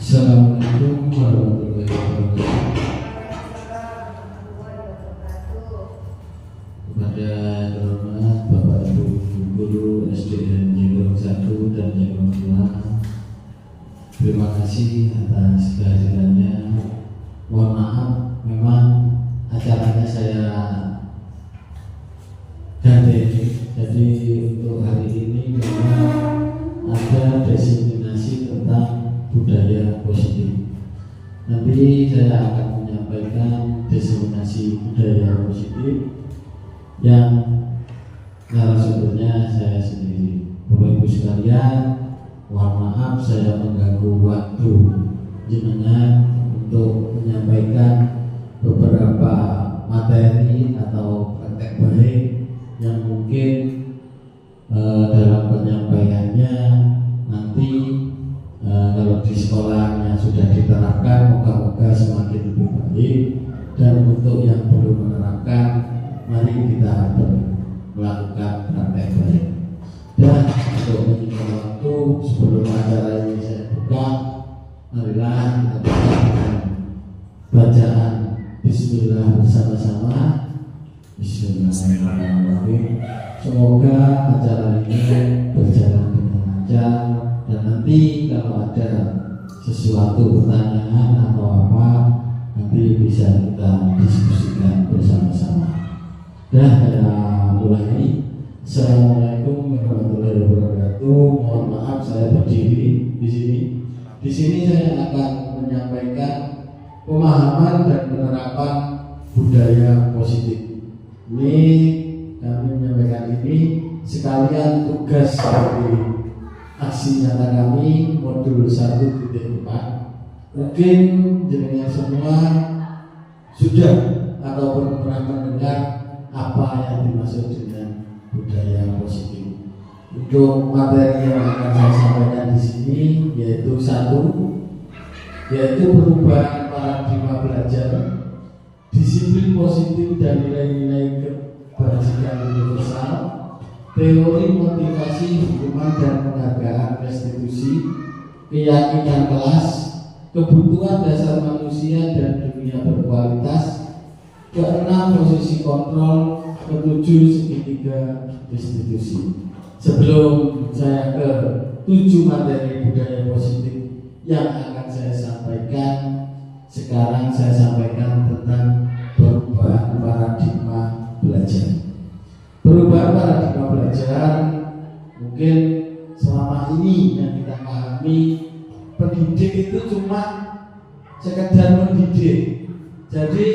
Assalamualaikum warahmatullahi wabarakatuh. Kepada terhormat Bapak Ibu Guru SDN Jembrong 1 dan Jembrong 2, terima kasih atas kehadirannya. Mohon maaf, memang acaranya saya ganti. Jadi untuk hari ini memang ada diseminasi tentang budaya positif. Nanti saya akan menyampaikan diseminasi budaya positif yang narasumbernya saya sendiri. Bapak Ibu sekalian, mohon maaf saya mengganggu waktu jenengan untuk menyampaikan beberapa materi atau praktek baik yang mungkin dalam penyampaiannya nanti kalau di sekolahnya sudah diterapkan, moga-moga semakin lebih baik. Dan untuk yang belum menerapkan, mari kita melakukan praktek baik. Dan untuk menyingkat waktu, sebelum acara ini saya buka, marilah kita buka dengan bacaan Bismillah bersama-sama. Bismillahirrahmanirrahim. Semoga acara ini berjalan dengan lancar. Dan nanti kalau ada sesuatu pertanyaan atau apa, nanti bisa kita diskusikan bersama-sama. Dan saya mulai. Assalamualaikum warahmatullahi wabarakatuh. Mohon maaf saya berdiri di sini. Di sini saya akan menyampaikan pemahaman dan penerapan budaya positif. Ini kami menyampaikan ini sekalian tugas dari aksi nyata kami modul 1.4. Mungkin jenengan semua sudah ataupun pernah mendengar apa yang dimaksud dengan budaya positif. Untuk materi yang akan saya sampaikan di sini yaitu perubahan paradigma belajar, disiplin positif dan nilai-nilai kebajikan universal, teori motivasi, hukuman dan penghargaan restitusi, keyakinan kelas, kebutuhan dasar manusia dan dunia berkualitas, keenam posisi kontrol, ketujuh segitiga restitusi. Sebelum saya ke 7 materi budaya positif yang akan saya sampaikan, sekarang saya sampaikan tentang perubahan paradigma belajar. Perubahan paradigma belajar mungkin selama ini yang kita pahami, pendidik itu cuma sekedar mendidik. Jadi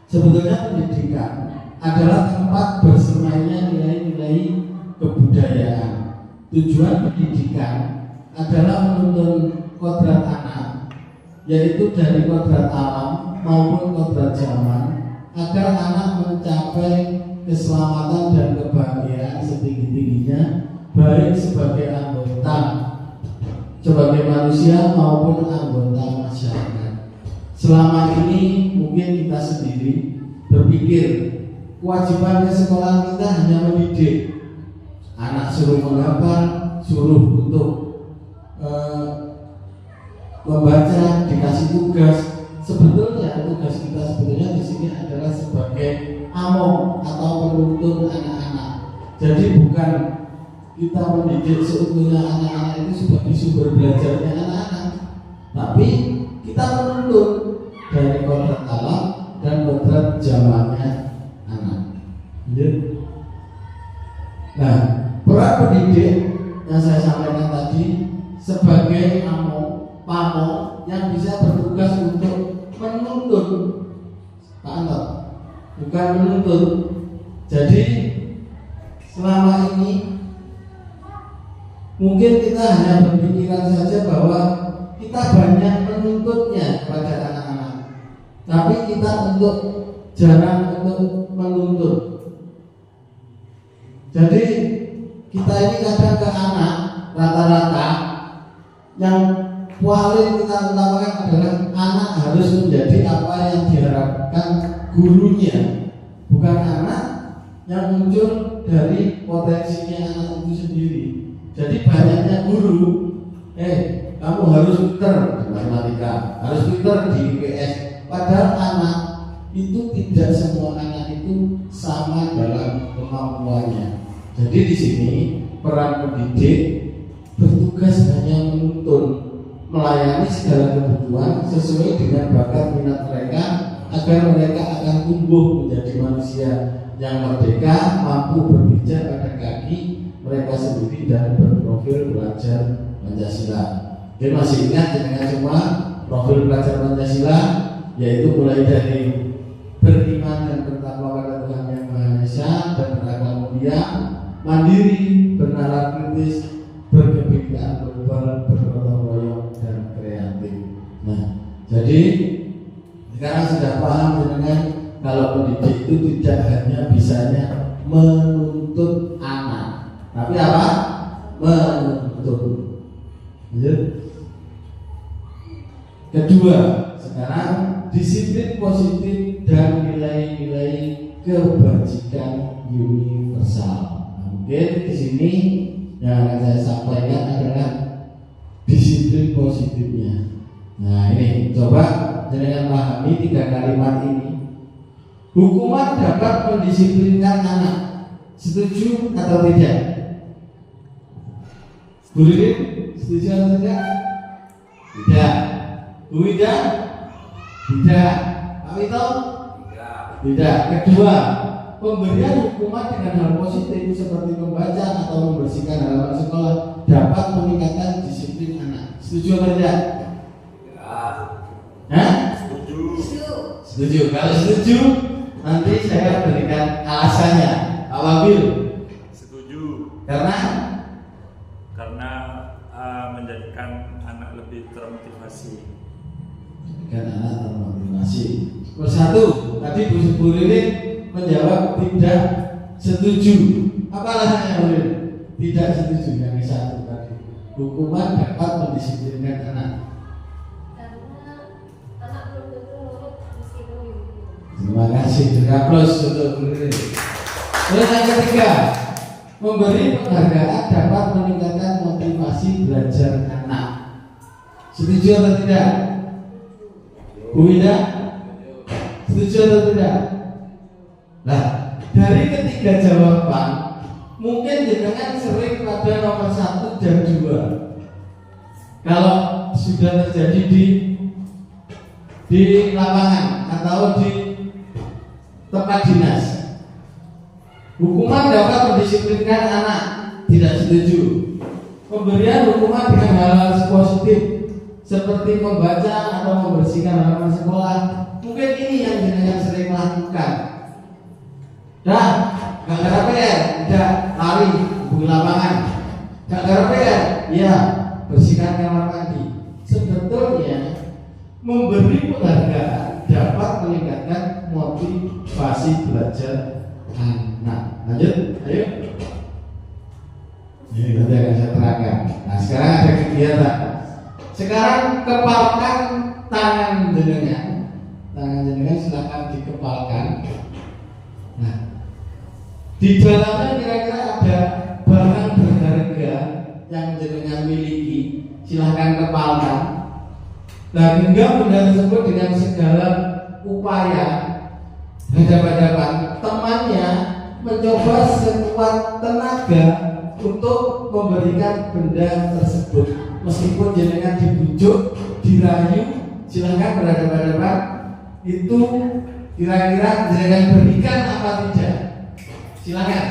sebetulnya pendidikan adalah tempat bersemayanya nilai-nilai kebudayaan. Tujuan pendidikan adalah menuntun kodrat anak, yaitu dari kodrat alam maupun kodrat zaman, agar anak mencapai keselamatan dan kebahagiaan setinggi-tingginya, baik sebagai anggota, sebagai manusia maupun anggota masyarakat. Selama ini mungkin kita sendiri berpikir kewajiban sekolah kita hanya mendidik. Anak suruh menghafal, suruh untuk membaca, dikasih tugas. Sebetulnya tugas kita sebetulnya di sini adalah sebagai among atau penuntun anak-anak. Jadi bukan kita mendidik seutuhnya anak-anak itu sebagai sumber belajarnya anak-anak, tapi kita menuntun dari kodrat alam dan kodrat zamannya anak. Nah, peran pendidik yang saya sampaikan tadi sebagai pamong yang bisa bertugas untuk menuntun, bukan menuntun. Jadi selama ini mungkin kita hanya berpikiran saja bahwa kita banyak menuntutnya kepada anak-anak, tapi kita jarang untuk menuntut. Jadi kita ini kadang ke anak rata-rata yang paling kita utamakan adalah anak harus menjadi apa yang diharapkan gurunya, bukan anak yang muncul dari potensinya anak itu sendiri. Jadi banyaknya guru, kamu harus pinter di matematika, harus pinter di IPS. Padahal anak itu tidak semua anak itu sama dalam kemampuannya. Jadi di sini peran pendidik bertugas hanya menuntun, melayani segala kebutuhan sesuai dengan bakat minat mereka agar mereka akan tumbuh menjadi manusia yang merdeka, mampu berpijak pada kaki mereka sendiri dan berprofil belajar Pancasila. Oke, masih ingat dengan semua profil belajar Pancasila, yaitu mulai dari beriman dan bertakwa pada Tuhan Yang Maha Esa dan beragama mulia, mandiri, bernalar kritis, berkebinekaan global, bergotong royong dan kreatif. Nah, jadi sekarang sudah paham dengan kalau pendidik itu tidak hanya bisanya menuntut anak, tapi apa? Menuntut. Lanjut. Kedua, sekarang disiplin positif dan nilai-nilai kebajikan universal. Nah, mungkin di sini yang akan saya sampaikan adalah disiplin positifnya. Nah, ini coba dengan pahami 3 kalimat ini. Hukuman dapat mendisiplinkan anak. Setuju atau tidak? Bu Lilin, setuju atau tidak? Tidak. Bu Ida? Tidak. Pak Wito? Tidak. Kedua, pemberian hukuman dengan hal positif seperti membaca atau membersihkan halaman sekolah dapat meningkatkan disiplin anak. Setuju atau tidak? Hah? Setuju. Kalau setuju, nanti saya berikan alasannya. Pak Wabil? Setuju. Karena menjadikan anak lebih termotivasi. Menjadikan anak termotivasi. Persatu, tadi Bu Lilin menjawab tidak setuju. Apa alasannya Bu Lilin? Tidak setuju yang satu tadi. Hukuman dapat mendisiplinkan anak. Terima kasih, juga plus untuk Bu Lilin. Terus yang ketiga, memberi penghargaan dapat meningkatkan motivasi belajar anak. Setuju atau tidak? Bu Ida? Setuju atau tidak? Nah, dari ketiga jawaban, mungkin jenengan sering pada nomor 1 dan 2. Kalau sudah terjadi di lapangan atau di tempat dinas, hukuman dapat mendisiplinkan anak. Tidak setuju. Pemberian hukuman dengan hal-hal positif seperti membaca atau membersihkan halaman sekolah, mungkin ini yang jenengan sering lakukan. Dan gara-gara PR, tidak lari hubungi lapangan. Gara-gara PR, ya bersihkan kamar mandi. Sebetulnya memberi penghargaan dapat meningkatkan motivasi belajar anak. Lanjut, ayo. Ini nanti akan saya terangkan. Nah, sekarang ada kegiatan. Sekarang kepalkan tangan jenengan. Tangan jenengan silakan dikepalkan. Nah, di dalamnya kira-kira ada barang berharga yang jenengan miliki. Silakan kepalkan. Nah, genggam benda tersebut dengan segala upaya hadapan temannya mencoba sekuat tenaga untuk memberikan benda tersebut. Meskipun jenengan dibujuk, dirayu, silahkan berhadapan-hadapan. Itu kira-kira jenengan berikan apa tidak? Silakan.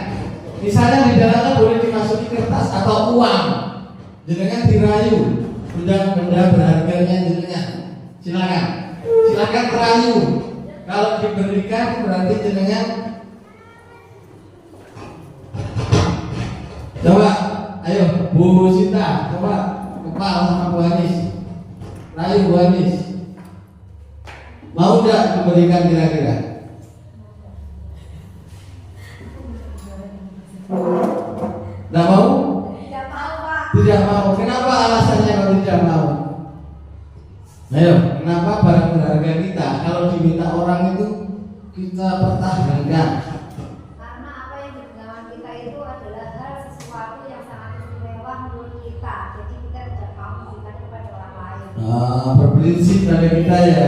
Misalnya di dalamnya boleh dimasuki kertas atau uang. Jenengan dirayu, benda-benda berharganya jenengan. Silakan. Silakan terayu. Kalau diberikan berarti jenengan. Coba, ayo Bu Sinta, coba kepal sama Bu Anis. Rayu Bu Anis. Mau tidak memberikan kira-kira? Tidak mau? Tidak mau, Pak. Tidak mau. Kenapa alasannya kalau tidak mau? Ayo, kenapa barang berharga kita kalau diminta orang itu kita pertahankan? Karena apa yang di genggaman kita itu adalah hal sesuatu yang sangat istimewa menurut kita. Jadi kita tidak mau memberikan kepada berprinsip pada kita ya.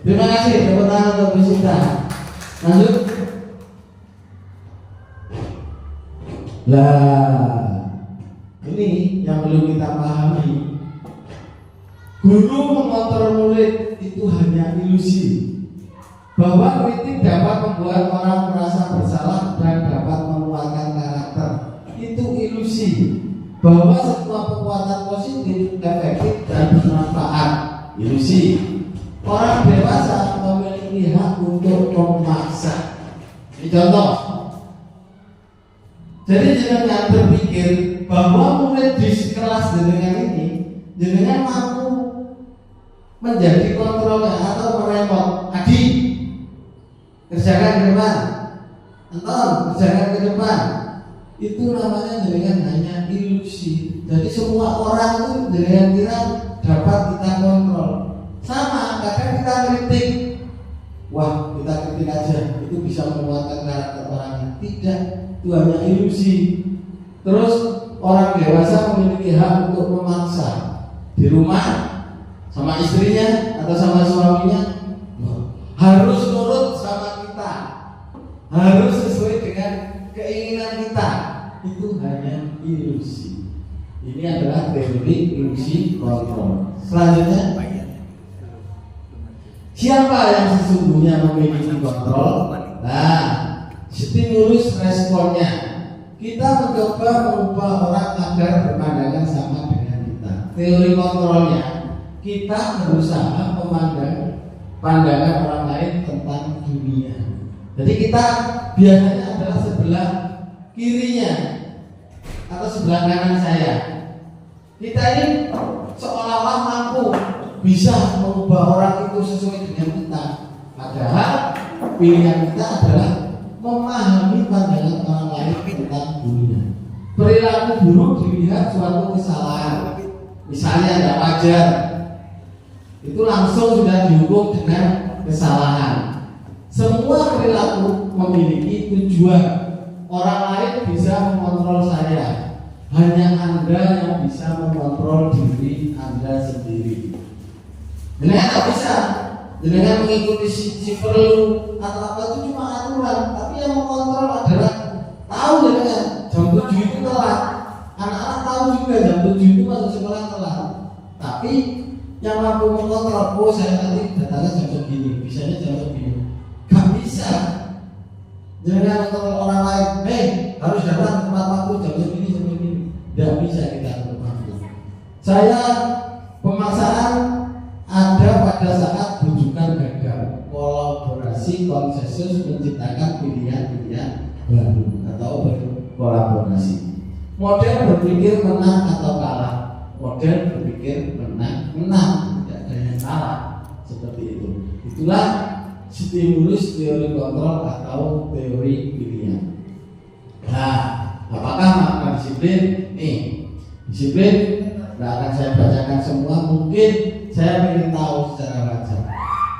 Terima kasih tepuk tangan untuk Bu Sinta. Lanjut. Lah, ini yang perlu kita pahami. Guru mengontrol murid itu hanya ilusi. Bahwa kritik dapat membuat orang merasa bersalah dan dapat menguatkan karakter. Itu ilusi. Bahwa semua kekuatan positif, efektif dan bermanfaat. Ilusi. Orang dewasa memiliki hak untuk memaksa. Ini contoh. Jadi jangan berpikir bahwa murid di kelas jenengan ini jenengan mampu menjadi kontrolnya atau meremot. Adi, kerjakan ke depan. Anton, kerjakan ke depan. Itu namanya jenengan hanya ilusi. Jadi semua orang itu jenengan kira dapat kita kontrol. Sama, kadang kita kritik. Wah, kita kritik aja, itu bisa menguatkan karakter orangnya. Tidak, itu hanya ilusi. Terus orang dewasa memiliki hak untuk memaksa di rumah sama istrinya atau sama suaminya harus nurut sama kita, harus sesuai dengan keinginan kita. Itu hanya ilusi. Ini adalah teori ilusi kontrol. Selanjutnya, siapa yang sesungguhnya memiliki kontrol? Nah, stimulus responnya. Kita mencoba mengubah orang agar berpandangan sama dengan kita. Teori kontrolnya, kita berusaha memandang pandangan orang lain tentang dunia. Jadi kita biasanya adalah sebelah kirinya atau sebelah kanan saya. Kita ini seolah-olah mampu bisa mengubah orang itu sesuai dengan kita. Padahal pilihan kita adalah memahami pandangan orang lain tentang dunia. Perilaku buruk dilihat suatu kesalahan, misalnya tidak wajar, itu langsung sudah dihukum dengan kesalahan. Semua perilaku memiliki tujuan. Orang lain bisa mengontrol saya, hanya Anda yang bisa mengontrol diri Anda sendiri. Jenengan tak bisa, jenengan mengikuti si perlu atau apa itu cuma aturan, tapi yang mengontrol adalah tahu jenengan jam 7 itu telat. Anak-anak tahu juga jam 7 itu masuk sekolah telat. Tapi yang mampu mengontrol, oh saya nanti datangnya jam segini, bisanya jam segini. Gak bisa. Jenengan mengontrol orang lain, harus datang tepat waktu jam segini, jam segini. Gak bisa kita atur waktu. Saya pemaksaan ada pada saat rujukan gagal, kolaborasi konsensus menciptakan pilihan-pilihan baru atau berkolaborasi. Model berpikir menang atau kalah, model berpikir menang, tidak ada yang kalah, seperti itu. Itulah stimulus teori kontrol atau teori pilihan. Nah, apakah makna disiplin? Disiplin tidak akan saya bacakan semua, mungkin saya ingin tahu secara wajar.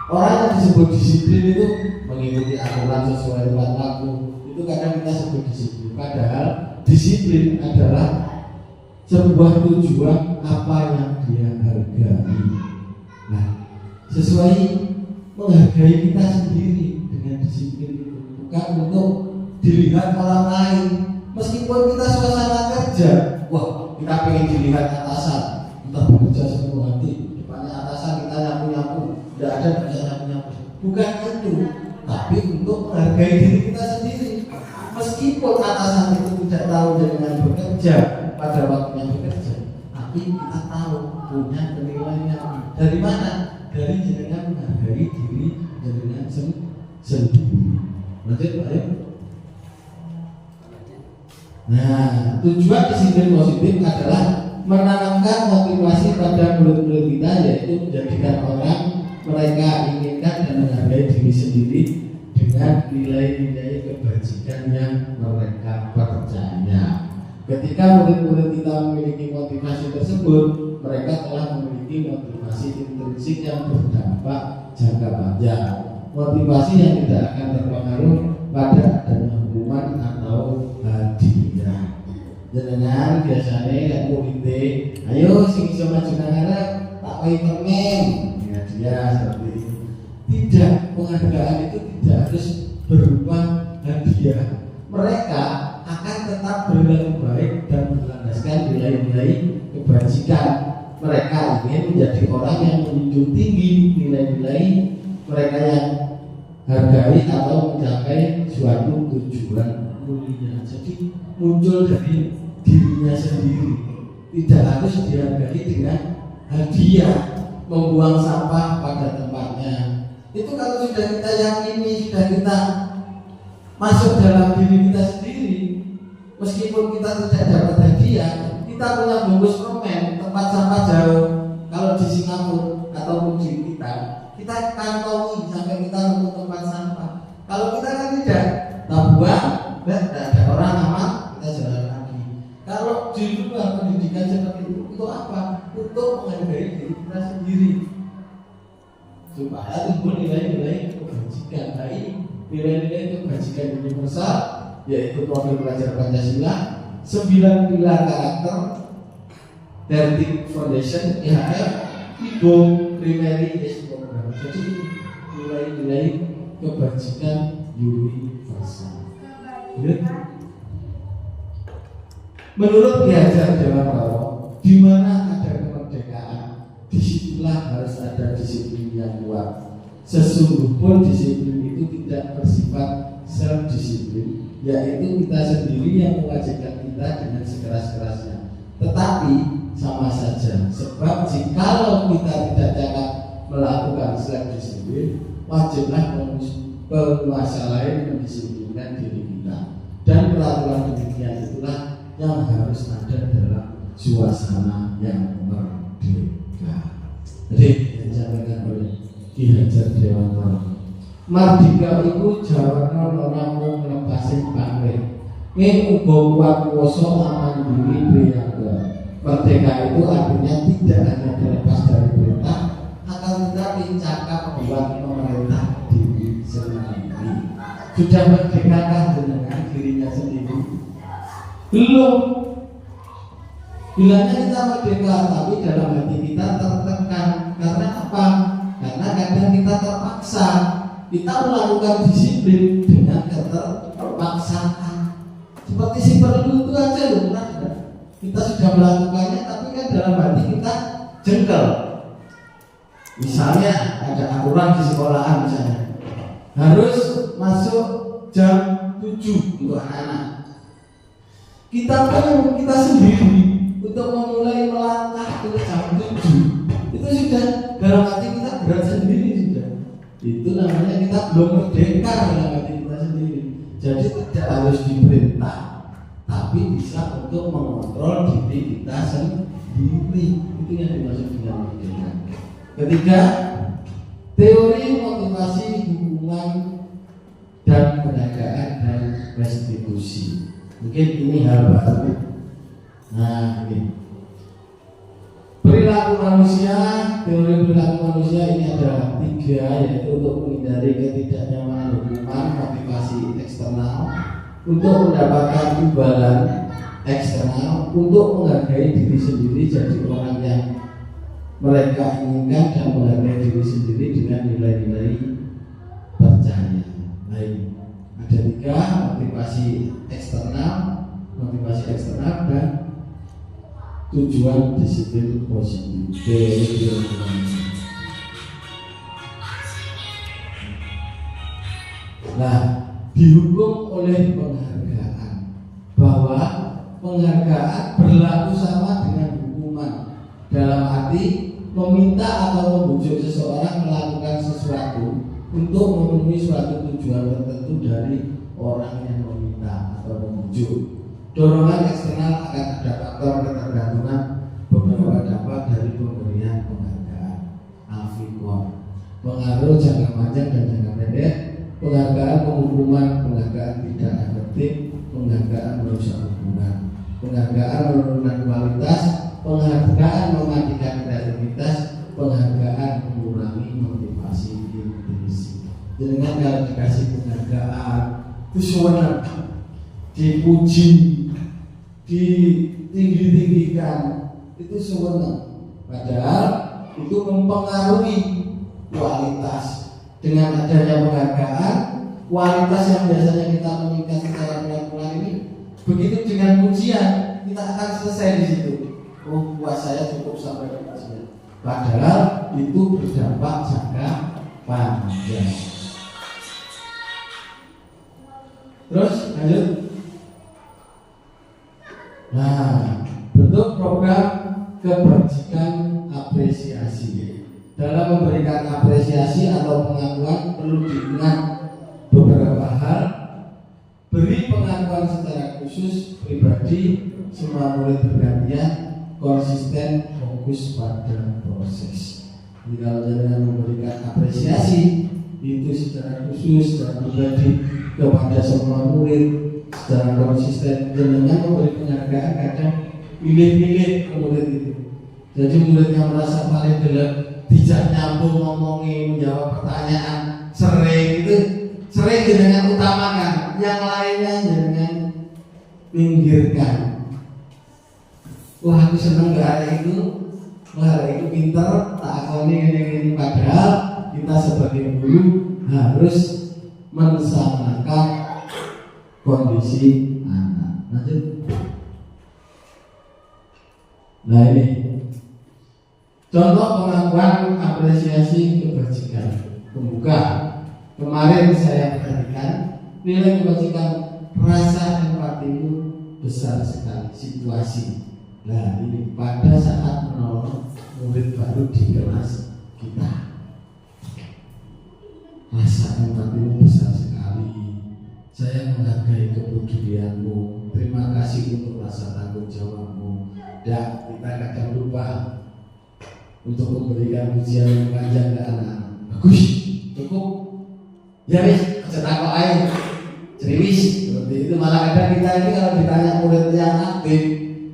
Orang yang disebut disiplin itu mengikuti aturan sesuai tepat waktu. Itu kadang kita sebut disiplin. Padahal disiplin adalah sebuah tujuan apa yang dia hargai. Nah, sesuai menghargai kita sendiri dengan disiplin itu, bukan untuk dilihat orang lain. Meskipun kita suasana kerja, wah kita pengen dilihat atasan, kita bekerja sepenuh hati. Atasan kita nyapu-nyapu, tidak ada kerja nyapu-nyapu. Bukan itu, tapi untuk menghargai diri kita sendiri. Meskipun atasan itu tidak tahu dengan bekerja pada waktunya bekerja, tapi kita tahu punya penilaiannya. Dari mana? Dari jenengan menghargai diri jenengan sendiri. Lanjut, ayo. Nah, tujuan disiplin positif adalah menanamkan motivasi pada murid-murid kita, yaitu menjadikan orang mereka inginkan dan menghargai diri sendiri dengan nilai-nilai kebajikan yang mereka percaya. Ketika murid-murid kita memiliki motivasi tersebut, mereka telah memiliki motivasi intrinsik yang berdampak jangka panjang. Motivasi yang tidak akan terpengaruh pada adanya hukuman atau hadiah. Jenengan biasanya kayak politik, ayo sing iso maju nang arep tak pakai permen, ya dia seperti itu. Tidak, penghargaan itu tidak harus berupa hadiah. Mereka akan tetap berlaku baik dan berlandaskan nilai-nilai kebajikan. Mereka ingin menjadi orang yang menjunjung tinggi nilai-nilai mereka yang hargai atau mencapai suatu tujuan mulia. Jadi muncul dari dirinya sendiri, tidak harus dihargai dengan hadiah, membuang sampah pada tempatnya. Itu kalau sudah kita yakini, sudah kita masuk dalam diri kita sendiri, meskipun kita tidak dapat hadiah, kita punya bungkus permen tempat sampah jauh. Kalau di Singapura ataupun di kita kantongi sampai kita nemu tempat sampah. Kalau kita kan tidak, kita buang, tidak ada orang aman, kita jalan lagi. Kalau di luar pendidikan seperti itu apa? Untuk menghargai diri kita sendiri, supaya tumbuh nilai-nilai kebajikan. Baik, nilai-nilai kebajikan universal, yaitu profil pelajar Pancasila, 9 pilar karakter, 13 foundation, IHF, IGO, primary is program. Jadi nilai-nilai kebajikan universal. Menurut Ki Hajar Dewantara, di mana ada kemerdekaan, disitulah harus ada disiplin yang kuat. Sesungguhnya pun disiplin itu tidak bersifat self-disiplin, yaitu kita sendiri yang mewajibkan kita dengan sekeras-kerasnya. Tetapi sama saja, sebab jikalau kita tidak dapat melakukan self-disiplin, wajiblah penguasa lain mendisiplinkan diri kita. Dan peraturan demikian itulah yang harus ada dalam suasana yang merdeka. Jadi yang disampaikan oleh Ki Hajar Dewantara, mardika iku jawaban ora mung nglepasin pamrih, ing uga kuat kuwasa aman diri priyaga. Merdeka itu artinya tidak hanya terlepas dari perintah, akan tetapi cakap buat pemerintah diri sendiri. Sudah merdekakah dengan dirinya sendiri? Belum. Bilangnya kita merdeka, tapi dalam hati kita tertekan. Karena apa? Karena kadang kita terpaksa. Kita melakukan disiplin dengan keterpaksaan. Seperti si perlu itu aja loh, kita sudah melakukannya, tapi kan dalam hati kita jengkel. Misalnya ada aturan di sekolahan, misalnya harus masuk jam 7 untuk anak-anak. Kita sendiri untuk memulai melangkah ke jam 7 itu sudah dalam hati kita berat sendiri sudah. Itu namanya kita belum merdeka dalam hati kita sendiri. Jadi tidak harus diperintah, tapi bisa untuk mengontrol diri kita sendiri. Itu yang dimaksud dengan merdeka. Ketiga, teori motivasi hubungan dan penghargaan dan restitusi. Mungkin ini hal baru. Nah, ini perilaku manusia, teori perilaku manusia ini ada 3, yaitu untuk menghindari ketidaknyamanan hukuman, motivasi eksternal, untuk mendapatkan imbalan eksternal, untuk menghargai diri sendiri jadi orang yang mereka inginkan dan menghargai diri sendiri dengan nilai-nilai percaya. Baik, ada 3, motivasi eksternal dan tujuan disiplin positif. Nah, dihukum oleh penghargaan, bahwa penghargaan berlaku sama dengan hukuman, dalam arti meminta atau membujuk seseorang melakukan sesuatu untuk memenuhi suatu tujuan tertentu dari orang yang meminta atau membujuk. Dorongan eksternal akan ada faktor ketergantungan beberapa dampak dari pemberian penghargaan. Afikon, pengaruh jangka panjang dan jangka pendek, penghargaan penghukuman, penghargaan tidak efektif, penghargaan merusak hubungan, penghargaan menurunkan kualitas, penghargaan mematikan kreativitas, penghargaan mengurangi motivasi intrinsik. Jadi kalau dikasih penghargaan itu sewenang, dipuji, ditinggi-tinggikan, itu sewenang. Padahal itu mempengaruhi kualitas. Dengan adanya penghargaan, kualitas yang biasanya kita meningkat secara pelan-pelan ini, begitu dengan ujian kita akan selesai di situ. Oh, puas saya cukup sampai ke ujian. Padahal itu berdampak jangka panjang. Terus lanjut. Nah, bentuk program kebajikan apresiasi. Dalam memberikan apresiasi atau pengakuan perlu diingat beberapa hal. Beri pengakuan secara khusus pribadi, semua murid bergantian, konsisten, fokus pada proses. Jadi kalau dengan memberikan apresiasi itu secara khusus dan pribadi kepada semua murid secara konsisten, dengan memberi penghargaan kadang pilih-pilih murid itu. Jadi murid yang merasa paling gelap, tidak nyambung ngomongin, menjawab pertanyaan, sering dengan utamakan, yang lainnya dengan pinggirkan. Wah, aku seneng gak ada itu, wah ada itu pinter, tak akoni ini. Padahal kita sebagai guru harus mensamakan kondisi anak. Lanjut. Nah ini contoh pengakuan apresiasi kebajikan. Pembuka. Kemarin saya perhatikan nilai kebajikan, rasa empatimu besar sekali, situasi. Nah ini pada saat menolong murid baru di kelas kita, rasa empatimu besar sekali. Saya menghargai kepedulianmu. Terima kasih untuk rasa tanggung jawabmu. Dan kita kadang lupa untuk memberikan ujian yang panjang ke anak-anak. Bagus, cukup. Ya wis, aja takok ae. Ceriwis. Seperti itu. Malah kadang kita ini kalau ditanya murid yang aktif,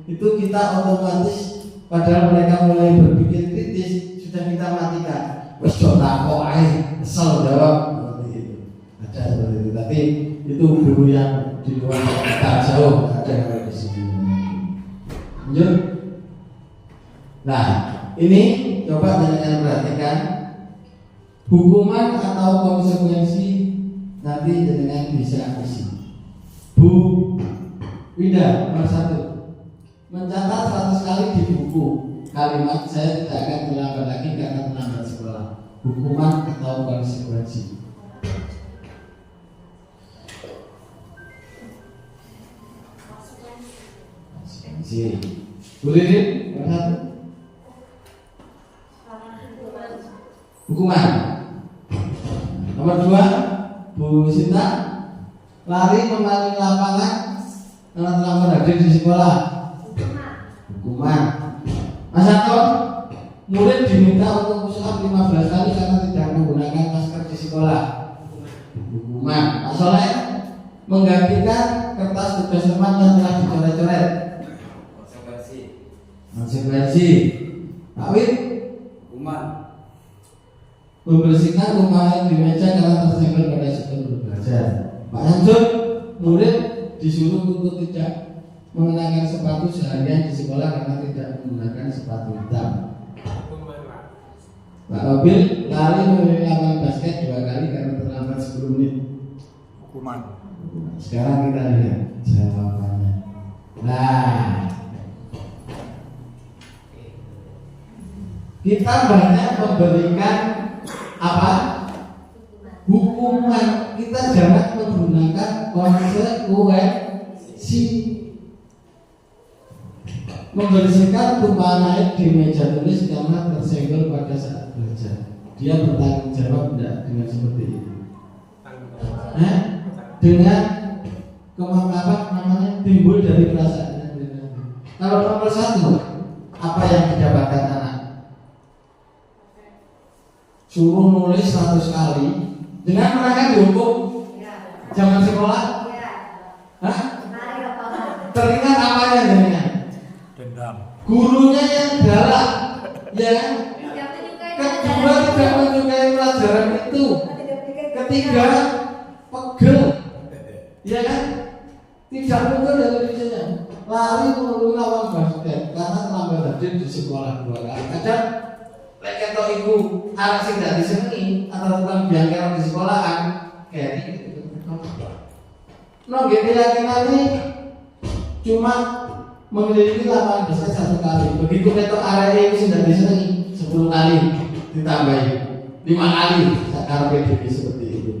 itu kita otomatis padahal mereka mulai berpikir kritis, sudah kita matikan. Wis do takok ae, kesel jawab. Seperti itu. Ada seperti itu. Tapi itu guru yang di luar kita jauh ada yang di sini. Lanjut. Nah, ini coba dengan perhatikan hukuman atau konsekuensi nanti dengan bisa isi. Bu Winda nomor 1, mencatat 100 kali di buku kalimat saya tidak akan terlambat lagi karena terlambat sekolah. Hukuman atau konsekuensi? Boleh deh, nomor 1. Hukuman. Nomor 2, Bu Sinta, lari mengelilingi lapangan karena terlambat hadir di sekolah. Hukuman. Mas Anton, murid diminta untuk push up 15 kali karena tidak menggunakan masker di sekolah. Hukuman. Mas Soleh, menggantikan kertas tugas teman yang telah dicoret-coret. Konsekuensi. Pak Wid, hukuman. Membersihkan rumah di meja karena tersenggol pada sistem belajar. Pak Hamzul, murid disuruh untuk tidak mengenakan sepatu seharian di sekolah karena tidak menggunakan sepatu hitam. Pak Robil, lari memilih lapangan basket 2 kali karena terlambat 10 menit. Hukuman. Sekarang kita lihat jawabannya. Nah, kita banyak memberikan apa? Hukuman. Kita jangan menggunakan konsekuensi. Membersihkan tumpahan air di meja tulis karena tersenggol pada saat belajar. Dia bertanggung jawab tidak dengan seperti itu? Dengan namanya timbul dari perasaan. Kalau nomor 1, apa yang didapatkan anak? Suruh nulis 100 kali dengan mereka dihukum zaman sekolah. Hah? Teringat apanya dengan? Dendam. Gurunya yang galak, ya. Kedua, tidak menyukai pelajaran itu. Ketiga, pegel, ya kan? Tidak mungkin dari dirinya. Lari menuruni lawan basket karena terlambat hadir di sekolah 2 kali. Kadang ketok iku arek sing gak disenengi atau tukang biangkerok di sekolahan, kayak gitu. Nggih keyakinane cuma mengelilingi lapangan basket 1 kali. Begitu ketok arek sing gak disenengi 10 kali ditambahi 5 kali sakarpe dhewe seperti itu.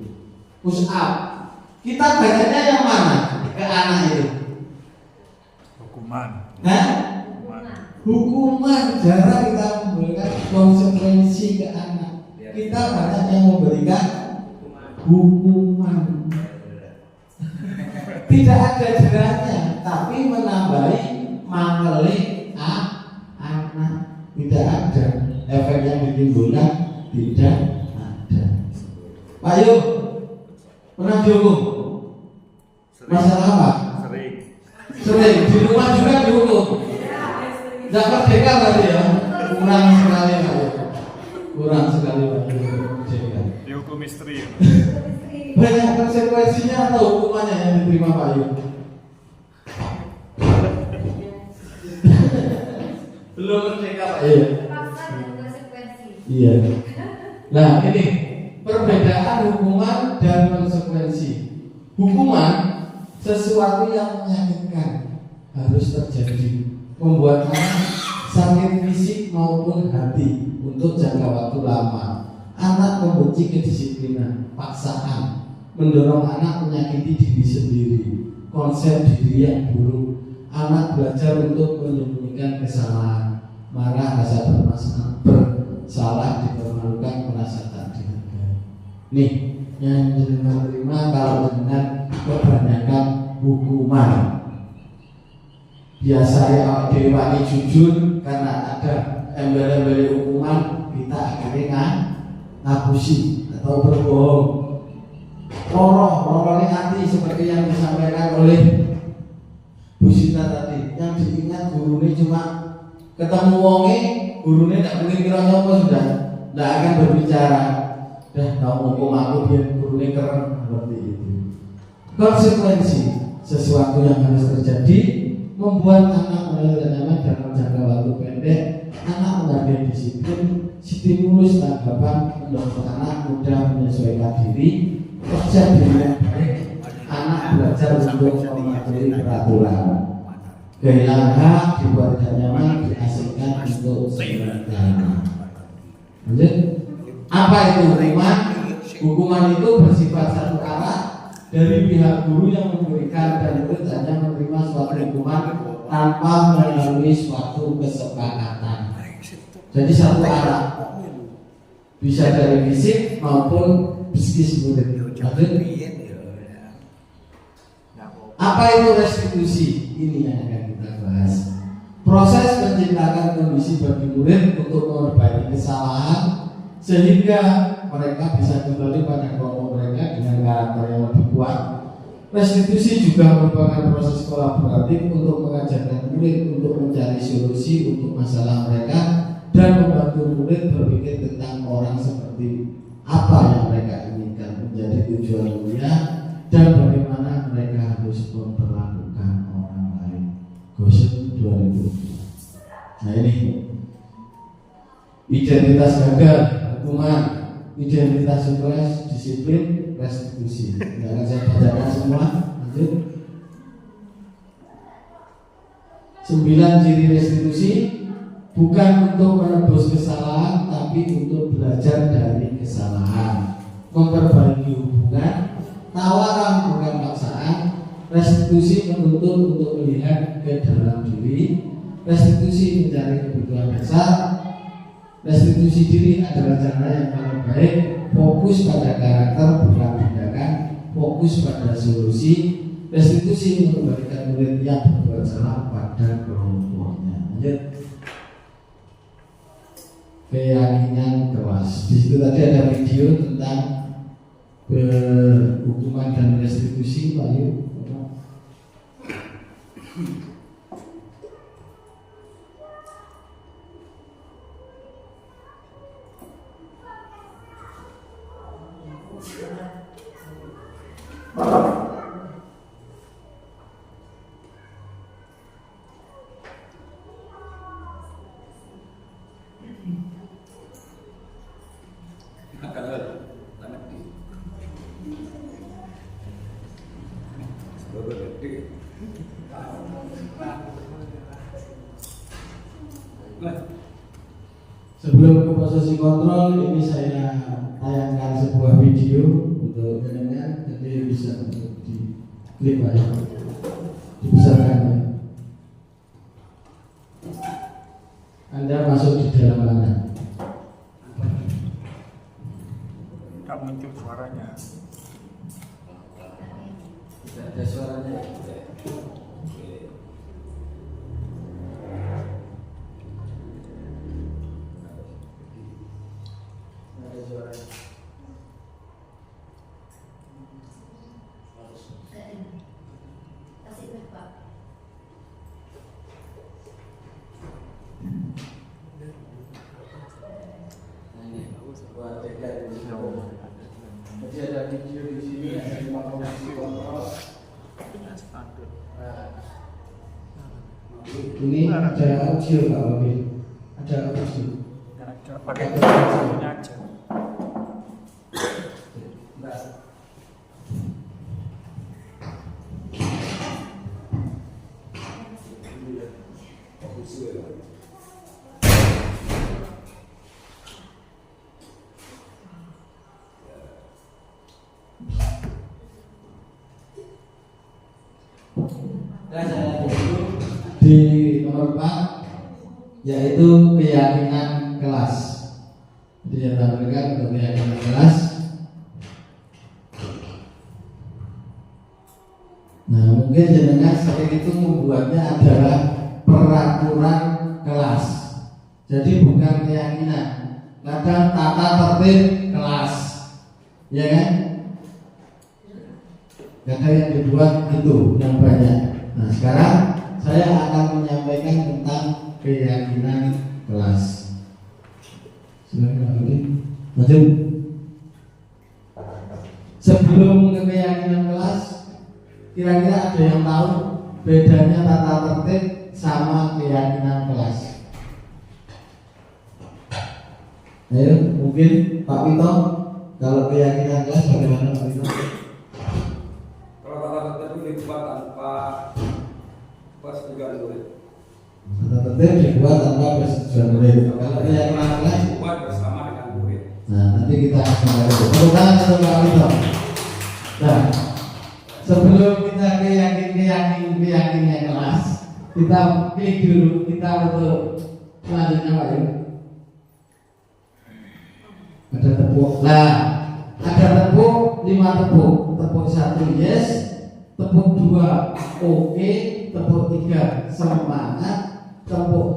Push up. Kita bacanya yang mana ke anak itu? Hukuman. Hah? Hukuman. Jarang kita memberikan konsekuensi ke anak. Kita banyak yang memberikan hukuman. Tidak ada jerahnya, tapi menambahi mangkele anak. Tidak ada efek yang ditimbulkan, tidak ada. Pak Yu, pernah dihukum? Masalah apa? Sering. Di rumah juga dihukum. Tidak merdeka berarti ya? Kurang sekali Pak Yu. Kurang sekali Pak Yu. Dihukum istri. Banyak konsekuensinya atau hukumannya yang diterima Pak Yu? Belum merdeka Pak Yu. Paksa dan konsekuensi. Iya. Nah ini perbedaan hukuman dan konsekuensi. Hukuman sesuatu yang menyakitkan harus terjadi, membuat anak sakit fisik maupun hati untuk jangka waktu lama. Anak membenci kedisiplinan, paksaan, mendorong anak menyakiti diri sendiri, konsep diri yang buruk. Anak belajar untuk menyembunyikan kesalahan, marah, rasa bersalah, dipermalukan, merasa tak dihargai. Nih, yang menerima kalau dengan kebanyakan hukuman. Biasa ya dewa ini jujur karena ada embel-embel hukuman, kita akhirnya ngapusi atau berbohong. Loro hati seperti yang disampaikan oleh Bu Sita tadi. Yang diingat gurunya cuma ketemu wonge, gurunya tidak mungkin kira apa sudah tidak akan berbicara. Dah tahu hukum aku biar gurunya keren seperti itu. Konsekuensi sesuatu yang harus terjadi membuat anak mulai nyaman dalam jangka waktu pendek. Anak menghargai disiplin, stimulus tanggapan mendorong anak mudah menyesuaikan diri, kerja dengan baik. Anak belajar untuk mematuhi peraturan. Kehilangan hak dibuat tidak nyaman, diasingkan untuk sementara. Lanjut. Apa itu hukuman? Hukuman itu bersifat satu arah dari pihak guru yang memberikan dan murid hanya menerima suatu hukuman tanpa melalui suatu kesepakatan. Jadi satu arah, bisa dari fisik maupun psikis murid. Apa itu restitusi? Ini yang akan kita bahas. Proses menciptakan kondisi bagi murid untuk memperbaiki kesalahan sehingga mereka bisa kembali pada kelompok mereka dengan karakter yang lebih kuat. Restitusi juga merupakan proses kolaboratif untuk mengajarkan murid untuk mencari solusi untuk masalah mereka dan membantu murid berpikir tentang orang seperti apa yang mereka inginkan menjadi tujuan mulia dan bagaimana mereka harus memperlakukan orang lain. Gosip 2000. Nah ini identitas gagal, hukuman, identitas sukses, disiplin, restitusi. Jangan saya bacakan semua. Lanjut. 9 ciri restitusi. Bukan untuk menebus kesalahan, tapi untuk belajar dari kesalahan, memperbaiki hubungan, tawaran bukan paksaan. Restitusi menuntut untuk melihat ke dalam diri. Restitusi mencari kebutuhan dasar. Restitusi diri adalah cara yang paling baik. Fokus pada karakter bukan tindakan. Fokus pada solusi. Restitusi mengembalikan murid yang berbuat salah pada kelompoknya. Lanjut. Keyakinan kelas. Di situ tadi ada video tentang hukuman dan restitusi, Pak Yu. Sebelum ke posisi kontrol, ini saya tayangkan sebuah video untuk pendengar, jadi bisa untuk diklik aja, dibesarkan ya. Anda masuk di dalam mana? Tak muncul suaranya. Tidak ada suaranya. Ada suaranya. Kasih Pak. Jadi ada video di sini, ada 5 posisi kontrol. Ini ada audio Pak Wabil, ada audio. Ada pakai audionya aja. Nah. Dan saya dulu di nomor 4 yaitu keyakinan kelas. Jadi saya tampilkan untuk keyakinan kelas. Nah, mungkin jenengan sering itu membuatnya adalah peraturan kelas. Jadi bukan keyakinan. Kadang tata tertib kelas, ya kan? Kadang yang dibuat itu yang banyak. Nah, sekarang saya akan menyampaikan tentang keyakinan kelas. Silakan Pak. Maju. Sebelum ke keyakinan kelas, kira-kira ada yang tahu bedanya tata tertib sama keyakinan kelas? Ayo, mungkin Pak Pito, kalau keyakinan kelas bagaimana Pak Pito? Kalau tata tertib dibuat tanpa persetujuan murid. Tata tertib dibuat tanpa persetujuan murid. Kalau keyakinan kelas Dibuat bersama dengan murid. nah, nanti kita akan kembali. Tepuk tangan untuk Pak Pito. Nah, sebelum kita keyakinan kelas, kita klik dulu, kita untuk selanjutnya Pak Yuk. Ada tepuk. Nah, ada tepuk 5 tepuk. Tepuk 1 yes, tepuk 2 oke, tepuk 3 semangat, tepuk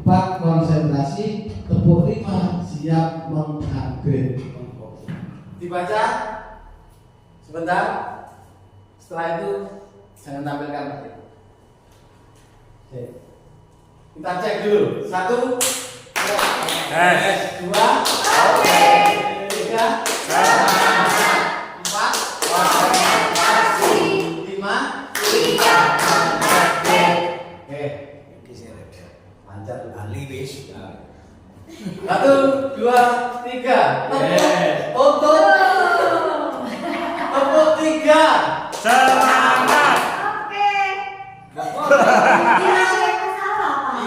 4 konsentrasi, tepuk 5 siap mengupgrade. Dibaca sebentar. Setelah itu jangan tampilkan lagi. Oke. Kita cek dulu. 1 2 oke. 3 4 5 oke. Lancar kali wis. 1 2 3 untuk tepuk 3. Semangat. Oke.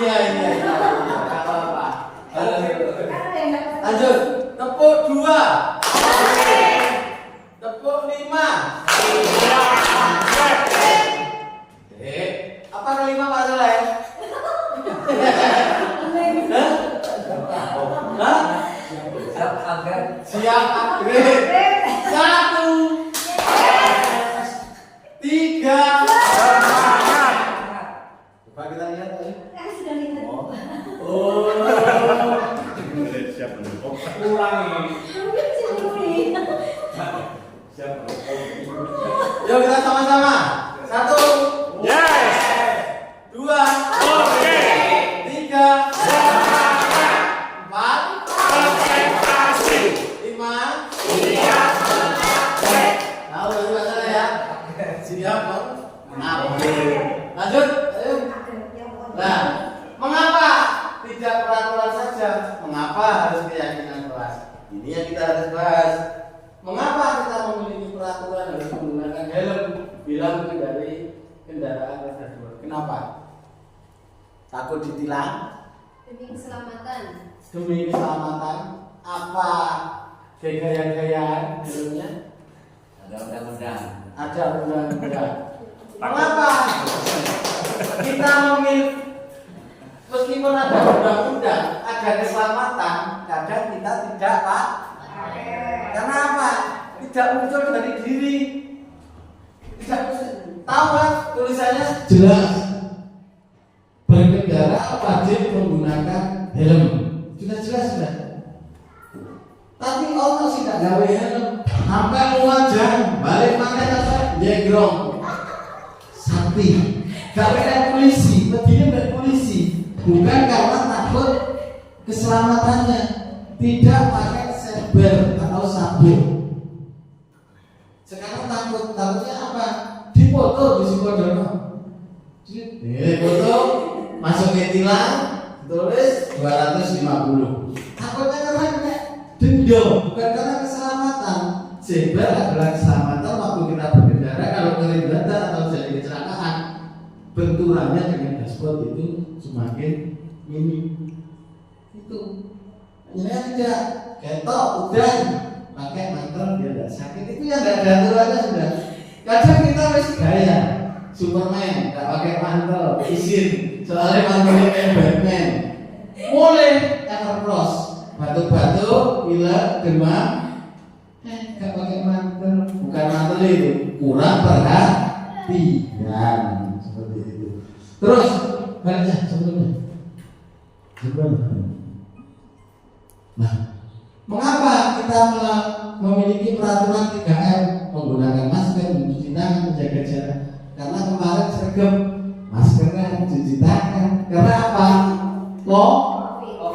Iya, Iya. Enggak apa-apa. Lanjut. Lanjut. Tepuk 2. Tepuk 5. Apa kelima Pak Soleh? Hah? Siap upgrade. 1 3 coba kita lihat ya. Sudah lihat. Oh. Siap belum? Ulangi. Siap belum? Yuk kita sama-sama. 1 Yes. 2 Oke. 3 4 Konsentrasi. 5 Siap. tahu lagi masalah ya. Siap dong. Lanjut. Ayo. Nah, mengapa tidak peraturan saja? Mengapa harus keyakinan kelas? Ini yang kita harus bahas. Mengapa kita memiliki peraturan harus menggunakan helm bila mengendarai kendaraan roda 2. Kenapa? Takut ditilang? Demi keselamatan. Demi keselamatan. Apa gaya-gayaan helmnya? Ada undang-undang. Ada undang-undang. Mengapa kita memilih meskipun ada undang-undang, ada keselamatan, kadang kita tidak Pak? Karena apa? Tidak muncul dari diri. Tidak tahu kan tulisannya jelas. Berkendara wajib menggunakan helm. Sudah jelas sudah. Tapi Allah sih tidak gawe helm. Sampai wajah balik pakai apa? Jegrong. Sakti. Gawe polisi, tadinya mbak polisi. Bukan karena takut keselamatannya. Tidak pakai seatbelt atau sabuk. Sekarang takutnya apa? Dipoto di Sukodono. Foto masuk ke tilang, tulis 250. Takutnya karena kena denda, bukan karena keselamatan. Zebra adalah keselamatan waktu kita berkendara. Kalau kelihatan atau jadi kecelakaan, benturannya dengan dashboard itu semakin minim. Itu hanya tidak ketok udah pakai mantel dia tidak sakit. Itu yang tidak ada aturannya sudah. Kadang kita masih gaya Superman, tidak pakai mantel, izin. Soalnya mantelnya kayak Batman. Mulai Evercross, batuk-batuk, pilek, demam. Gak pakai mantel, bukan mantel itu, kurang perhatian seperti itu. Terus, baliknya sebelumnya. Nah, mengapa kita memiliki peraturan 3M, menggunakan masker, mencuci tangan, menjaga jarak? Karena kemarin sergap maskernya, cuci tangan. Karena apa?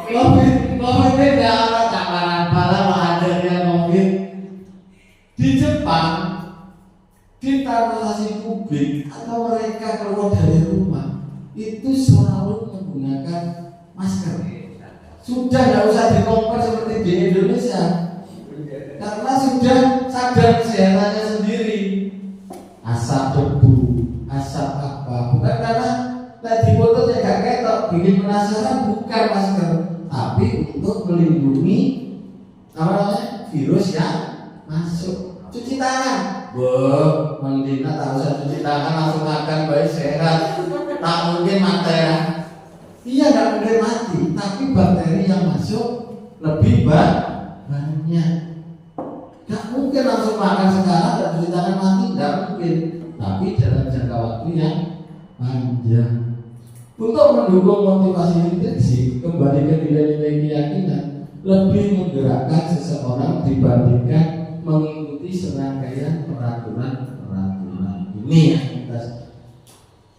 Covid beda orang tak parah-parah ada yang Covid. Di Jepang, di transportasi publik atau mereka keluar dari rumah itu selalu menggunakan masker. Sudah tidak usah dikompar seperti di Indonesia, karena sudah sadar kesehatannya sendiri. Asap debu, asap apa? Bukan karena tadi foto saya gak ketok, bikin penasaran, bukan masker, tapi untuk melindungi virus yang masuk. Cuci tangan, mendingan tak usah cuci tangan, langsung makan baik sehat. Tak mungkin mati. Iya, nggak mungkin mati, tapi bakteri yang masuk lebih banyak. Nggak mungkin langsung makan sekarang dan cuci tangan mati, nggak mungkin. Tapi dalam jangka waktu yang panjang. Untuk mendukung motivasi intrinsi, kembali ke nilai-nilai keyakinan, lebih menggerakkan seseorang dibandingkan mengikuti serangkaian peraturan ini yang kita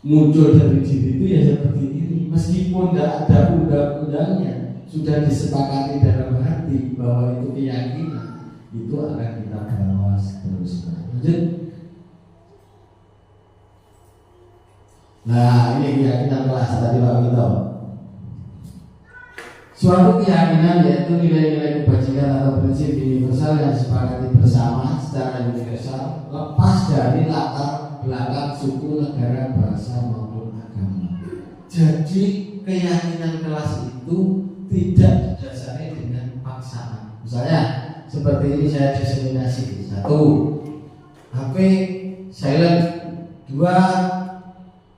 muncul dari diri itu ya seperti ini. Meskipun tidak ada undang-undangnya, sudah disepakati dalam hati bahwa itu keyakinan, itu akan kita bawa seterusnya. Lanjut. Nah, ini keyakinan kelas tadi Pak Wito. Suatu keyakinan yaitu nilai-nilai kebajikan atau prinsip universal yang disepakati bersama secara universal, lepas dari latar belakang suku, negara, bahasa maupun agama. Jadi keyakinan kelas itu tidak didasari dengan paksaan. Misalnya seperti ini, saya diskriminasi. 1, HP silent. 2,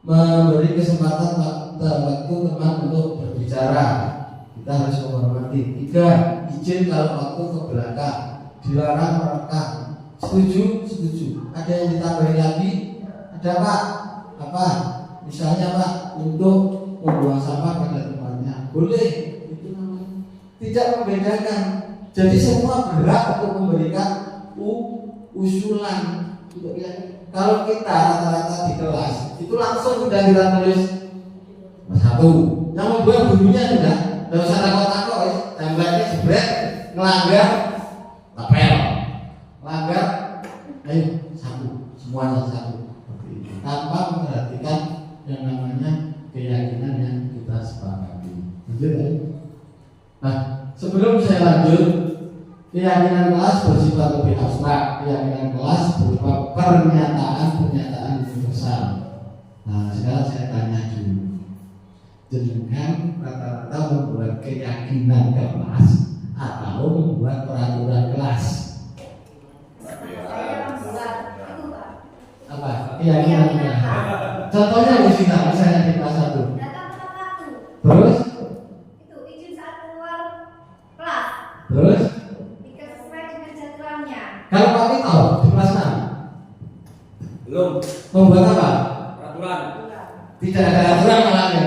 memberi kesempatan waktu teman untuk berbicara. Kita harus menghormati. 3, izin kalau waktu ke belakang, dilarang merekam. Setuju? Setuju. Ada yang ditambahin lagi? Ada Pak? Apa? Misalnya Pak, untuk membuang sampah pada tempatnya. Boleh. Itu namanya tidak membedakan. Jadi semua berhak untuk memberikan usulan. Kalau kita rata-rata di kelas itu langsung sudah kita tulis 1. Yang membuat bunyinya sudah. Tidak usah takut-takut, template jebret, ngelanggar, lapel, ngelanggar, ayo 1, semuanya 1, tanpa memperhatikan yang namanya keyakinan yang kita sepakati. Lanjut ya. Nah, sebelum saya lanjut, keyakinan kelas bersifat lebih abstrak. Keyakinan kelas berupa pernyataan universal. Nah, dulu. Jenengan rata-rata membuat keyakinan kelas atau membuat peraturan kelas. Saya membuat itu Pak. Apa? Keyakinan. Contohnya misalnya di kelas 1. Datang tepat waktu. Terus? Itu izin saat keluar kelas. Terus? Jika sesuai dengan jadwalnya. Kalau Pak Vito di kelas 6 Belum. membuat apa? Peraturan. Tidak ada aturan malahnya.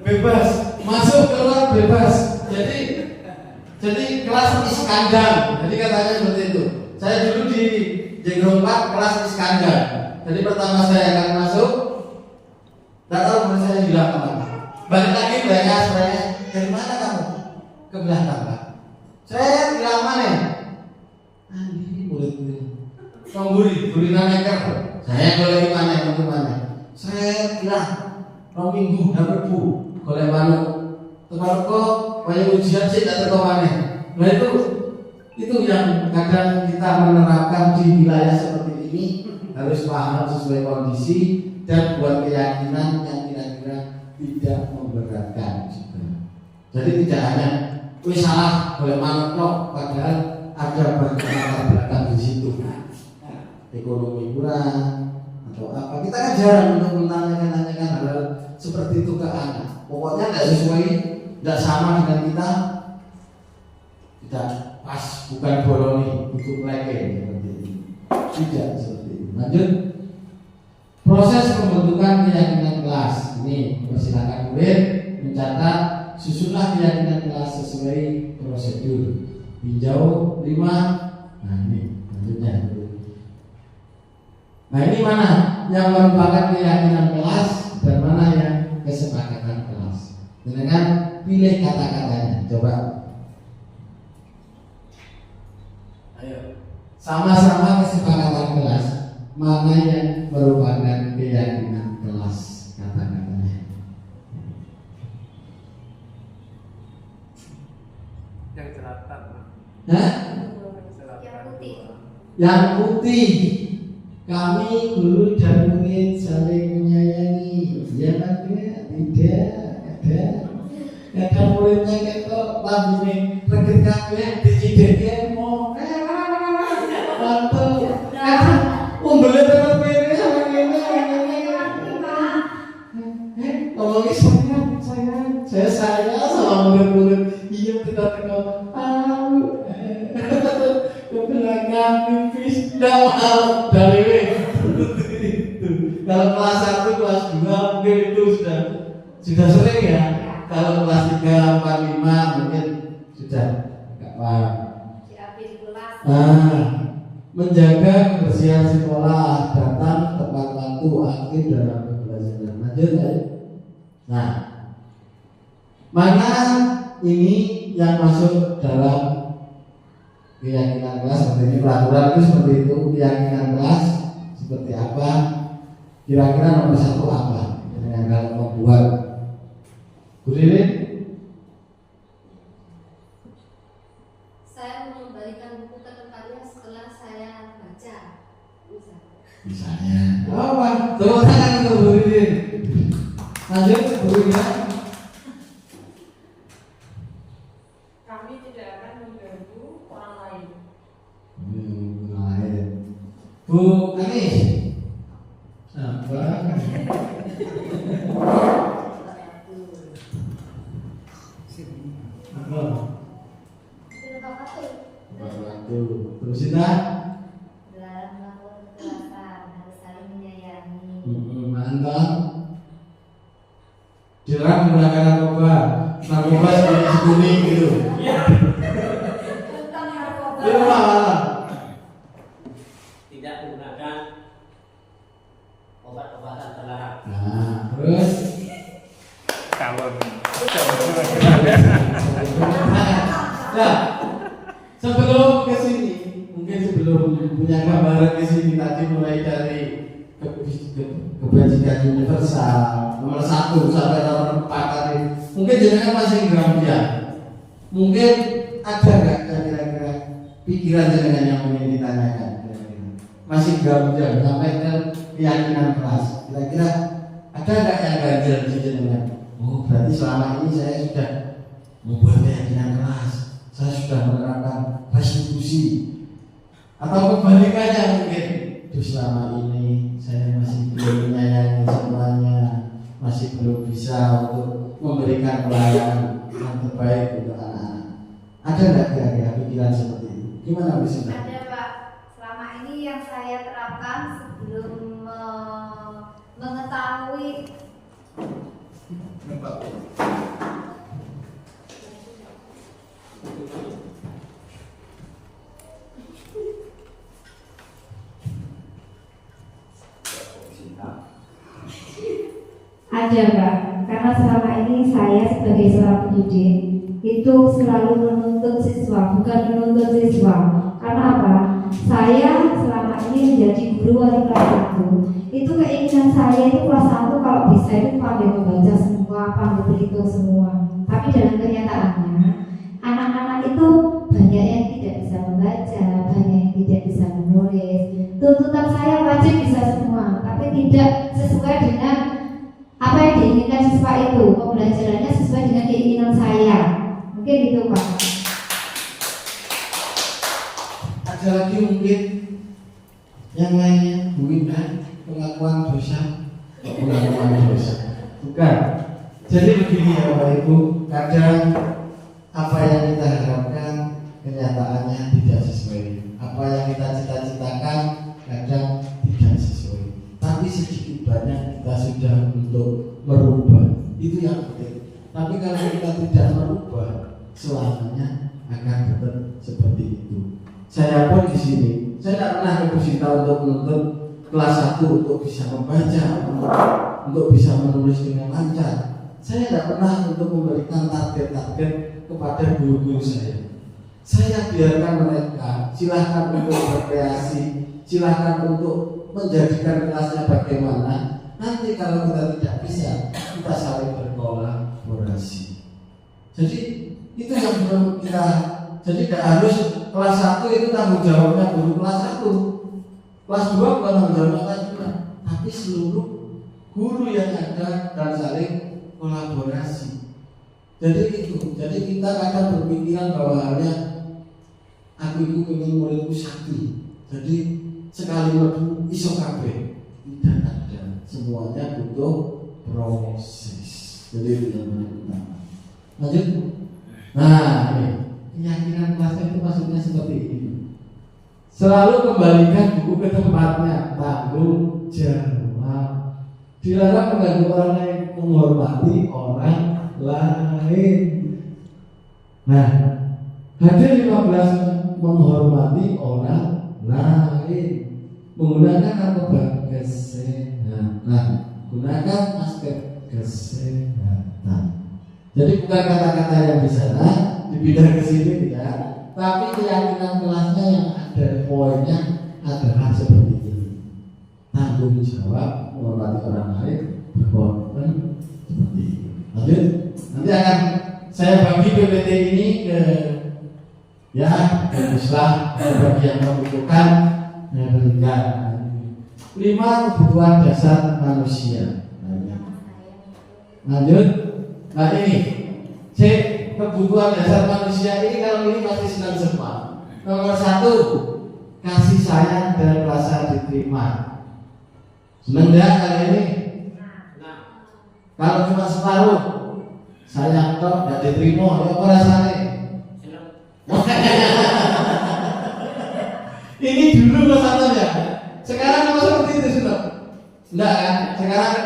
Bebas, masuk keluar bebas. Jadi kelas iskandar. Jadi katanya seperti itu. Saya dulu di Jenggro 4 kelas iskandar. Jadi pertama saya akan masuk, tidak tahu kemudian saya hilang kemana. Balik lagi banyak saya dari mana kamu? Ke belakang Pak. Saya hilang mana? Andi murid-murid. Guri naneker. Saya boleh mana? Saya kira rong minggu hampir golek manuk. Teman kok banyak ujian sih tak teko maneh. Nah itu yang kadang kita menerapkan di wilayah seperti ini harus paham sesuai kondisi dan buat keyakinan yang kira-kira tidak memberatkan juga. Jadi tidak hanya wis salah golek manuk kok, padahal ada banyak latar belakang di situ. Ekonomi kurang atau apa, kita kan jarang untuk menanyakan hal seperti itu ke anak. Pokoknya tidak sesuai, tidak sama dengan kita, tidak pas, bukan boloni untuk mereka seperti ini. Tidak seperti itu. Lanjut, proses pembentukan keyakinan kelas. Ini persilakan murid mencatat, susunlah keyakinan kelas sesuai prosedur. Hijau 5. Nah ini lanjutnya. Nah ini mana yang merupakan keyakinan kelas dan mana yang kesepakatan kelas. Dengan pilih kata-katanya. Coba. Ayo. Sama-sama kesepakatan kelas. Mana yang merupakan keyakinan kelas, kata-katanya. Yang selatan. Hah? Yang putih. Yang putih. Kami guru dan murid saling menyayangi. Ya kan? Tidak ada. Kadang muridnya ketok lambune reget kabeh dicideke mo. Mantul. Umbele terus kene sama ngene. Ngomongin saya sama murid-murid. Iya teka-teka. Kebelakang pipis down dari kalau kelas 1, kelas 2 mungkin itu sudah sering ya. Kalau kelas 3, 4, 5 mungkin sudah enggak paham. Menjaga kebersihan sekolah, datang tepat waktu, aktif dalam pembelajaran. Lanjut ya. Nah, mana ini yang masuk dalam keyakinan kelas seperti ini, peraturan itu seperti itu, keyakinan kelas seperti apa, kira-kira nomor 1 apa yang kalau membuat Gurilin? Saya mengembalikan buku ke tempatnya setelah saya baca. Misalnya apa? Tepuk tangan untuk Gurilin. Lanjut Gurilin. Kami tidak akan mengganggu orang lain. Lain. Bu Anis. Apa? Apa? Waktu. Terus kita Dalam melakukan kekerasan harus saling menyayangi. mantap. Dilarang menggunakan narkoba seperti kuning gitu. Tentang narkoba. Itu malah. Tidak menggunakan obat-obatan terlarang. Nah, terus Calon. nah, sebelum ke sini, mungkin sebelum punya gambaran ke sini tadi mulai dari kebajikan universal nomor 1 sampai nomor 4 tadi, mungkin jenengan masih gambia. Mungkin ada nggak kira-kira pikiran jenengan yang ingin ditanyakan? Masih gambia sampai ke keyakinan kelas. Kira-kira Ada nggak yang ganjil di jenengan? Oh, berarti selama ini saya sudah membuat keyakinan keras, saya sudah menerapkan restitusi, atau kebalikannya mungkin. Duh, selama ini saya masih belum menyayangi semuanya, masih belum bisa untuk memberikan pelayanan yang terbaik untuk anak-anak. Ada nggak kira-kira pikiran seperti itu? Gimana bisa? Ada Pak, selama ini yang saya terapkan sebelum mengetahui ada Pak, karena selama ini saya sebagai seorang pendidik itu selalu menuntut siswa, bukan menuntut siswa. Karena apa? Saya selama ini menjadi guru wali kelas 1. Itu keinginan saya itu kelas 1 kalau bisa itu pandai membaca semua, pandai berhitung semua. Tapi dalam kenyataannya anak-anak itu banyak yang tidak bisa membaca, banyak yang tidak bisa menulis. Tuntutan saya wajib bisa semua, tapi tidak sesuai dengan apa yang diinginkan siswa itu. Pembelajarannya sesuai dengan keinginan saya. Mungkin itu Pak. Ada lagi mungkin yang lainnya, bukan pengakuan dosa, bukan. Jadi begini ya Bapak Ibu, kadang apa yang kita harapkan kenyataannya tidak sesuai, apa yang kita cita-citakan kadang tidak sesuai. Tapi sedikit banyak kita sudah untuk merubah, itu yang penting. Tapi kalau kita tidak merubah, selamanya akan tetap seperti itu. Saya pun di sini, saya tidak pernah berusaha untuk menuntut kelas 1 untuk bisa membaca, untuk bisa menulis dengan lancar. Saya tidak pernah untuk memberikan target-target kepada guru-guru saya. Saya biarkan mereka, silahkan untuk berkreasi, silahkan untuk menjadikan kelasnya bagaimana. Nanti kalau kita tidak bisa, kita saling berkolaborasi. Jadi itu yang belum kita. Jadi tidak harus kelas 1 itu tanggung jawabnya guru kelas 1, kelas 2 bukan tanggung jawabnya kelas 2, tapi seluruh guru yang ada dan saling kolaborasi. Jadi itu, jadi kita akan berpikiran bahwa hanya aku itu ingin muridku sakti. Jadi sekali mlebu iso kabeh, tidak ada. Semuanya butuh proses. Jadi itu yang utama. Lanjut. Nah, ini keyakinan kelasnya itu maksudnya seperti ini. Selalu kembalikan buku ke tempatnya, tanggung jawab. Dilarang mengganggu orang lain, menghormati orang lain. Nah, hadir 15 menghormati orang lain, menggunakan narkoba kesehatan, gunakan masker kesehatan. Jadi bukan kata-kata yang di sana dipindah ke sini tidak, tapi keyakinan kelasnya yang ada poinnya adalah seperti ini: tanggung jawab, menghormati orang lain, berkorban seperti ini. Lanjut, nanti akan saya bagi PPT ini ke baguslah bagi yang membutuhkan berikan 5 kebutuhan dasar manusia. Lanjut, nah ini kebutuhan dasar manusia ini, kalau ini pasti senang semua. Nomor 1, kasih sayang dan rasa diterima. Senang enggak kali ini? Kalau cuma separuh, sayang kok enggak diterima, ya apa rasanya? Ini dulu masalahnya. Sekarang kalau seperti itu sudah enggak kan? Sekarang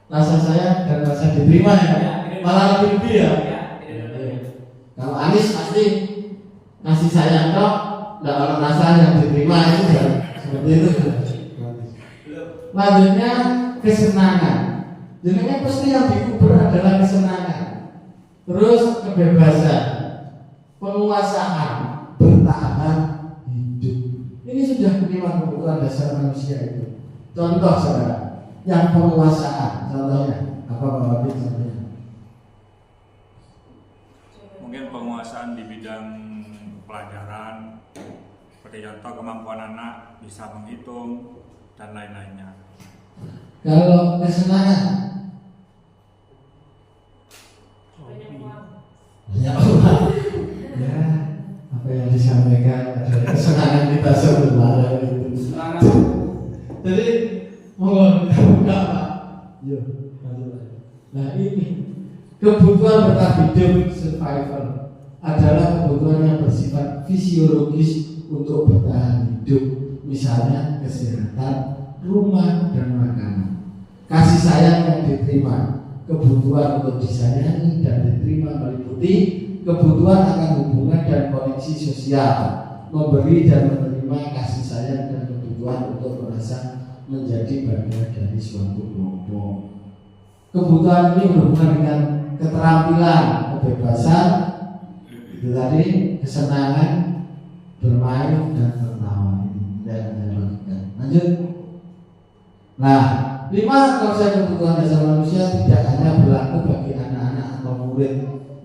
rasa sayang dan rasa diterima ya, malah lebih ya. Kalau Anies pasti ngasih sayang kok, enggak ada rasa yang diterima, itu ya seperti itu. Lanjutnya kesenangan. Jenenge pasti yang dikubur adalah kesenangan. Terus kebebasan, penguasaan, bertahan hidup. Ini sudah 5 kebutuhan dasar manusia itu. Contoh saudara, yang penguasaan, contohnya apa Bapak Bin contohnya? Mungkin penguasaan di bidang pelajaran, seperti contoh kemampuan anak bisa menghitung dan lain-lainnya. Kalau kesenangan, banyak uang. banyak uang. Ya, apa yang disampaikan adalah kesenangan kita sebenarnya itu. Semangat. Jadi, mohon buka Pak. Yuk, lanjut lagi. Nah ini kebutuhan bertahan hidup survival adalah kebutuhan yang bersifat fisiologis untuk bertahan hidup, misalnya kesehatan, rumah dan makanan. Kasih sayang yang diterima, kebutuhan untuk disayangi dan diterima meliputi kebutuhan akan hubungan dan koneksi sosial, memberi dan menerima kasih sayang dan kebutuhan untuk merasa menjadi bagian dari suatu kelompok. Kebutuhan ini berhubungan dengan keterampilan, kebebasan, itu tadi, kesenangan, bermain dan tertawa. Lanjut. Nah, 5 konsep kebutuhan dasar manusia tidak hanya berlaku bagi anak-anak atau murid,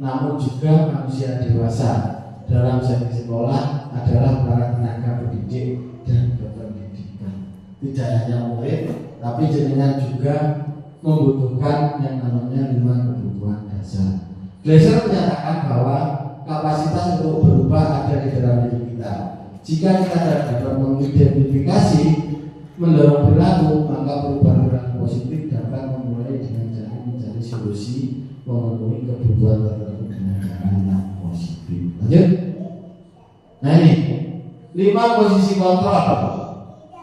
namun juga manusia dewasa. Dalam setting sekolah adalah para tenaga pendidik dan berpendidikan. Tidak hanya murid, tapi jenengan juga membutuhkan yang namanya 5 kebutuhan dasar. Glaser menyatakan bahwa kapasitas untuk berubah ada di dalam diri kita. Jika kita dapat mengidentifikasi, mendorong perilaku, maka perubahan perilaku positif dapat memulai dengan cara mencari solusi memenuhi kebutuhan tertentu dengan cara yang positif. Lanjut. Nah ini 5 posisi kontrol.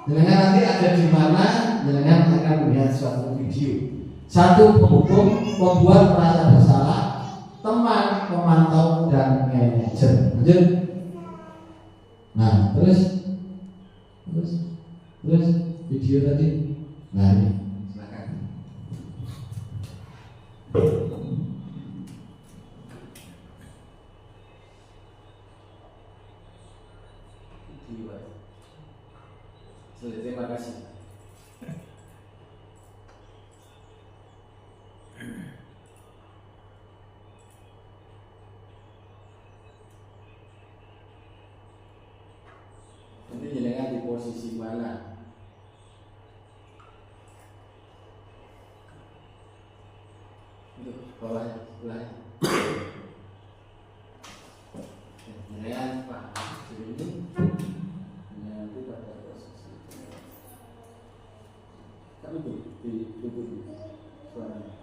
Jenengan nanti ada di mana, jenengan akan melihat suatu video. 1. Penghukum, membuat merasa bersalah, teman, pemantau, dan manajer. Lanjut. Nah, terus video tadi. Nah ini, silakan. Terima kasih. Nanti jenengan di posisi mana? Untuk bawah sebelah. Jenengan Pak ini. Nanti pada posisi. Kami di suaranya.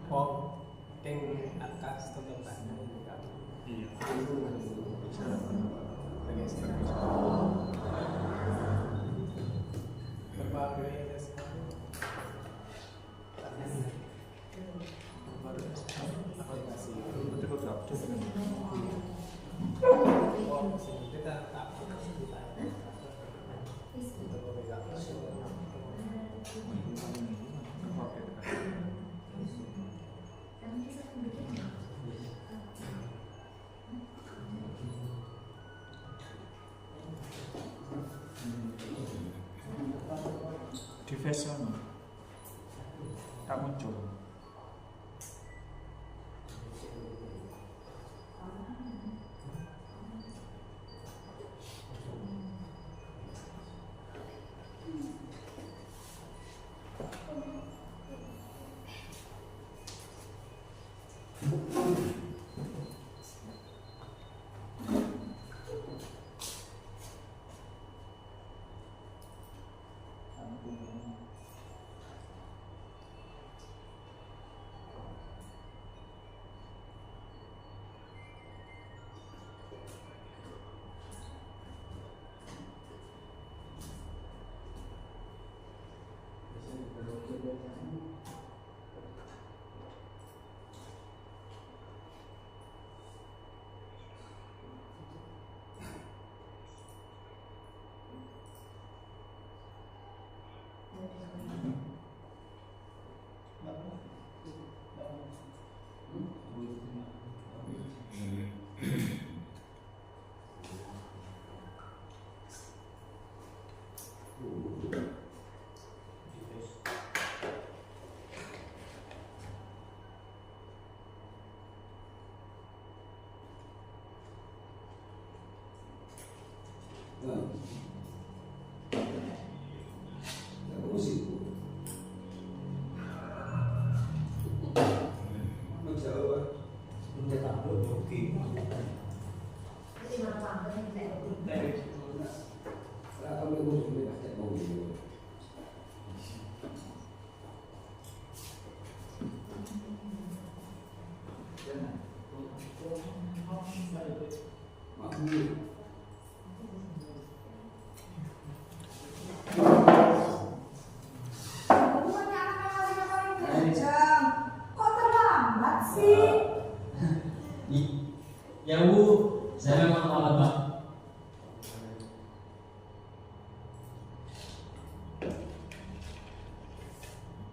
Oh, yang atas teman-teman. Iya. Di fashion tak muncul.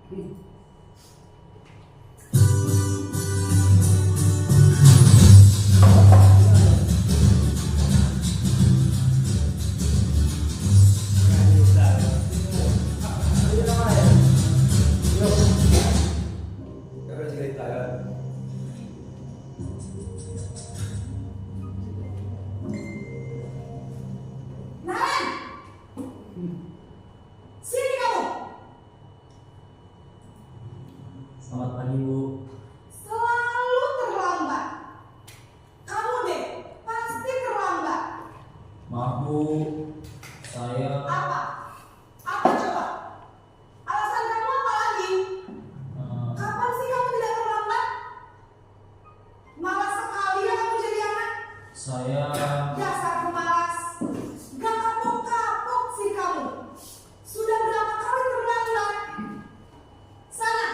Karena cerita ya. Naran! Sini kamu! Selamat pagi, Bu. Selalu terlambat. Kamu deh, pasti terlambat. Maaf, Bu. Saya Apa? Apa coba? Alasan kamu apa lagi? Kapan sih kamu tidak terlambat? Malas sekali ya kamu jadi anak. saya Dasar pemalas. Gak kapok-kapok sih kamu. Sudah berapa kali terlambat? Sana,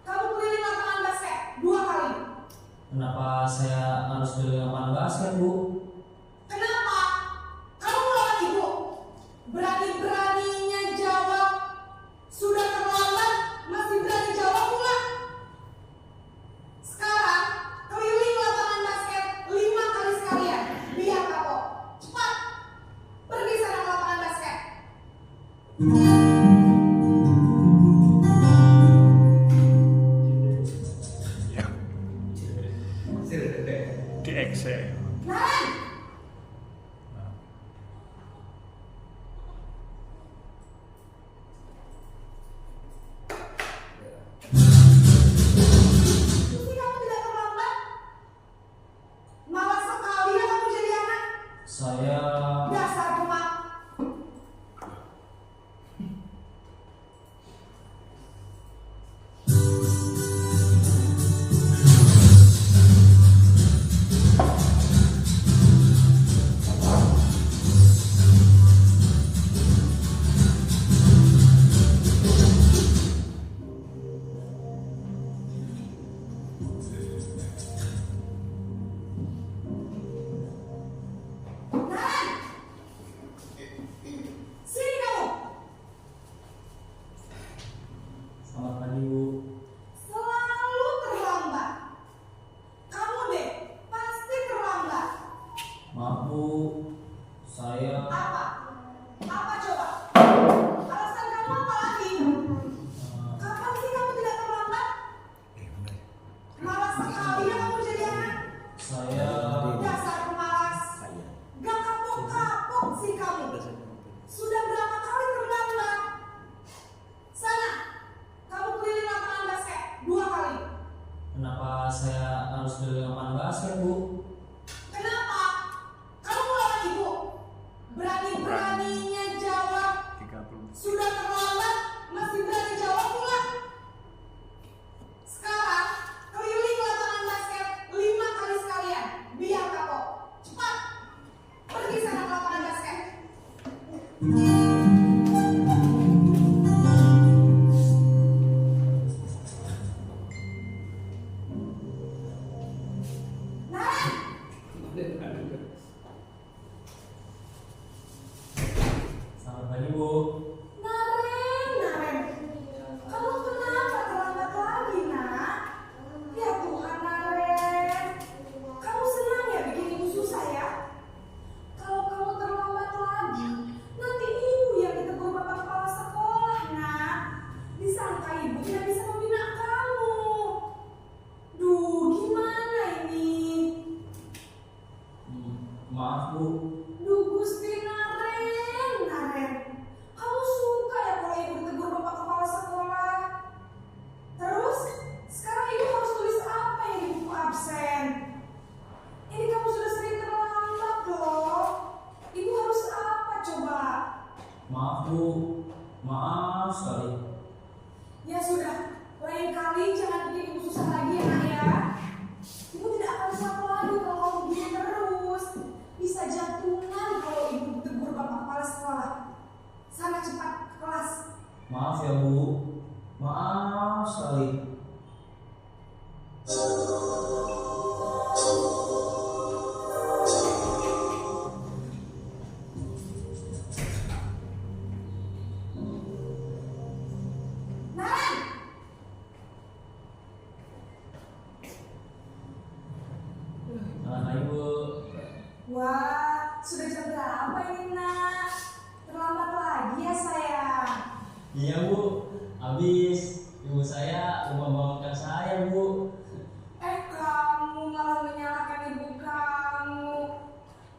kamu keliling lapangan basket 2 kali. kenapa saya harus beli lapangan basket, Bu? Kenapa? Kamu melawan ibu. Berani-beraninya jawab. Sudah terlambat, masih berani jawab pula. Sekarang, keliling lapangan basket 5 kali sekalian. Biar kapok. Cepat. Pergi sana ke lapangan basket. Di X ya. Naran! Mesti kamu tidak terlambat. Malas sekali ya kamu jadi anak. Saya Dasar kemak. Naran! Sini kamu. selamat pagi, Bu. Selalu terlambat. Kamu deh, pasti terlambat. Maaf, Bu. Saya Apa? Apa coba? Alasan kamu apa lagi? Kapan sih kamu tidak terlambat? Malas sekali ya kamu jadi anak. saya Dasar pemalas. Gak kapok-kapok sih kamu. Sudah berapa kali terlambat? Sana, kamu keliling lapangan basket 2 kali. kenapa saya harus beli lapangan basket, Bu? Kenapa? Kamu melawan ibu. Berani-beraninya jawab. 30. Sudah terlambat, masih berani jawab pula. Sekarang, keliling lapangan basket 5 kali sekalian. Biar kapok. Cepat. Pergi sana ke lapangan basket. Naran! Selamat pagi, Bu. Naren. Kamu kenapa terlambat lagi, nak? Ya Tuhan, Naren. Kamu senang ya bikin ibu susah ya? Kalau kamu terlambat lagi, nanti ibu yang ditegur bapak kepala sekolah, nak. Disangka ibu tidak bisa membina kamu. Duh, gimana ini? Maaf, Bu. Duh, Gusti Naren. Kamu suka ya kalau ibu ditegur bapak kepala sekolah? Terus, sekarang ibu harus tulis apa yang di buku absen? Ini kamu sudah sering terlambat loh. Ibu harus apa coba? Maaf, Bu. Maaf sekali. Ya sudah, lain kali jangan bikin ibu susah lagi ya, nak ya. Ibu tidak akan salah lagi kalau kamu begini terus. Bisa jantungan kalau ibu ditegur bapak kepala sekolah. Sana cepat ke kelas. Maaf ya, Bu. Maaf sekali. Naran! Habis ibu saya lupa bangunkan saya, Bu. Kamu malah menyalahkan ibu kamu.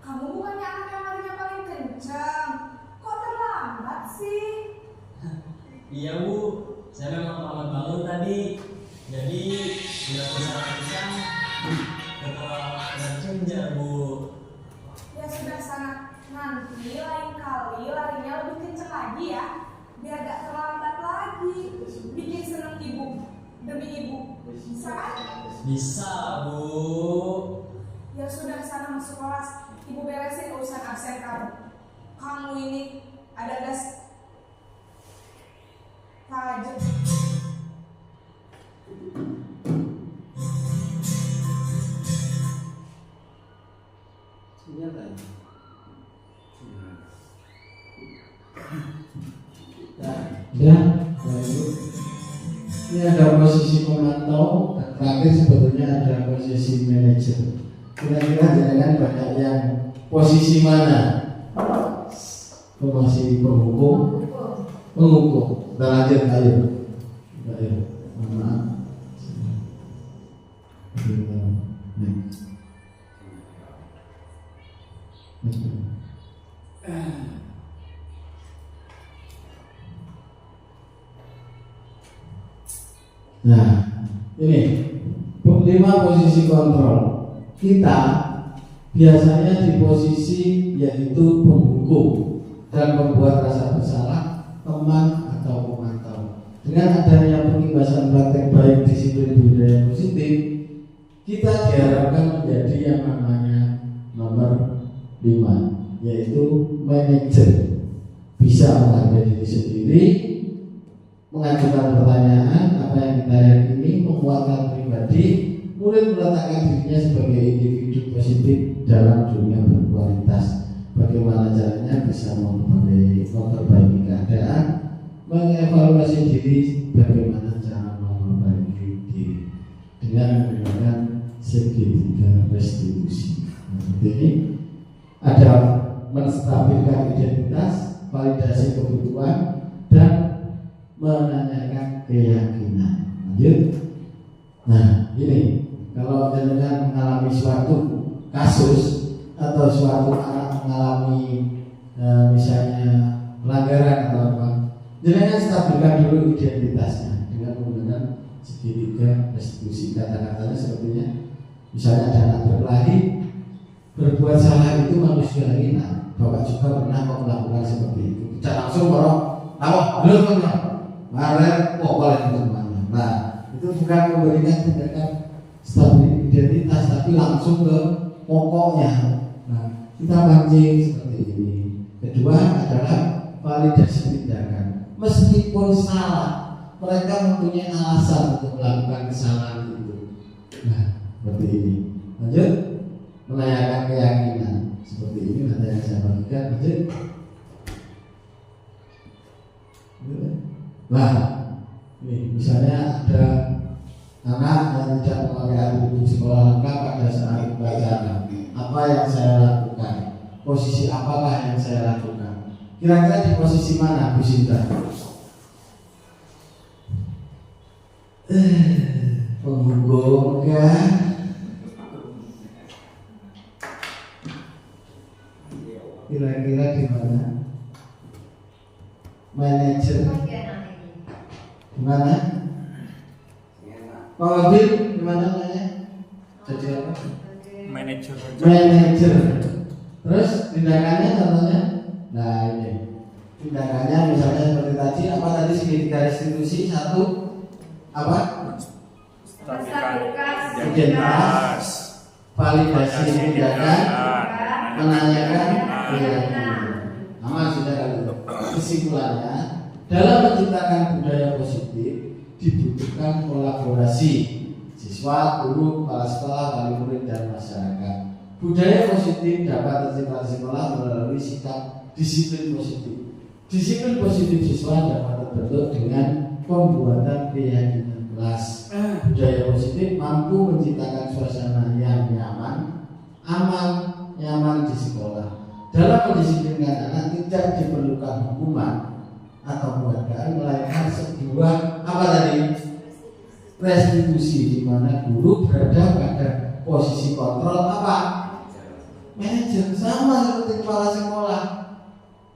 Kamu bukannya anak yang larinya paling kencang. Kok terlambat sih? Iya, Bu. Saya memang terlambat bangun tadi. Jadi tidak bisa kencang. Ketua kejar, Bu. Ya sudah sana. Nanti lain kali larinya lebih kencang lagi ya. Biar gak terlambat lagi. Bikin seneng ibu. Demi ibu. Bisa kan? Bisa, Bu. Ya sudah sana masuk kelas. Ibu beresin urusan absen kamu. Kamu ini ada gas tajam. Ternyata ya, lalu ini ada posisi pemantau, dan terakhir sebetulnya ada posisi manajer. Kira-kira jangan banyak yang posisi mana? Posisi penghukum, kita lanjut, ayo. Maaf. Nah, ini 5 posisi kontrol. Kita biasanya di posisi yaitu penghukum dan membuat rasa bersalah teman atau pemantau. Dengan adanya pengibasan praktek baik disiplin budaya positif, kita diharapkan menjadi yang namanya nomor 5, yaitu manajer. Bisa menghargai diri sendiri, mengajukan pertanyaan apa yang kita yakini, menguatkan pribadi, mulai meletakkan dirinya sebagai individu positif dalam dunia berkualitas. Bagaimana caranya bisa memperbaiki keadaan, mengevaluasi diri, bagaimana cara memperbaiki diri dengan menggunakan segitiga restitusi. Seperti ini ada menstabilkan identitas, validasi kebutuhan, dan menanyakan keyakinan. Lanjut. Nah, ini kalau jenengan mengalami suatu kasus atau suatu anak mengalami misalnya pelanggaran atau apa, jenengan stabilkan dulu identitasnya dengan menggunakan segitiga restitusi. Kata-katanya sepertinya misalnya ada anak berkelahi, berbuat salah itu manusiawi. Nah, Bapak juga pernah melakukan seperti itu. Tidak langsung orang belum Maren pokoknya semuanya. Nah, itu bukan memberikan tindakan stabilitas identitas, tapi langsung ke pokoknya. Nah, kita pancing seperti ini. Kedua adalah validasi tindakan. Meskipun salah, mereka mempunyai alasan untuk melakukan kesalahan itu. Nah, seperti ini. Lanjut, menanyakan keyakinan. Seperti ini nanti yang saya bagikan. Lanjut. Nah, ini misalnya ada anak yang tidak memakai atribut sekolah lengkap pada saat upacara. Apa yang saya lakukan? Posisi apakah yang saya lakukan? Kira-kira di posisi mana, Bu Sinta? Penghukum kan? Kira-kira di mana? Manajer. Gimana? Pak Wabil, gimana nanya? Jadi apa? Manajer. Manajer. Terus tindakannya contohnya? Nah ini tindakannya misalnya seperti tadi, apa tadi segitiga restitusi, satu apa? Stabilkan Identitas, validasi tindakan, menanyakan keyakinan. Aman sudah kalau kesimpulannya, dalam menciptakan budaya positif dibutuhkan kolaborasi siswa, guru, kepala sekolah, wali murid, dan masyarakat. Budaya positif dapat tercipta di sekolah melalui sikap disiplin positif. Disiplin positif siswa dapat terbentuk dengan pembuatan keyakinan kelas. Budaya positif mampu menciptakan suasana yang nyaman, aman, nyaman di sekolah. Dalam mendisiplinkan anak tidak diperlukan hukuman atau penghargaan, melainkan sebuah apa tadi? Restitusi, di mana guru berada pada posisi kontrol apa? Manajer, sama seperti kepala sekolah.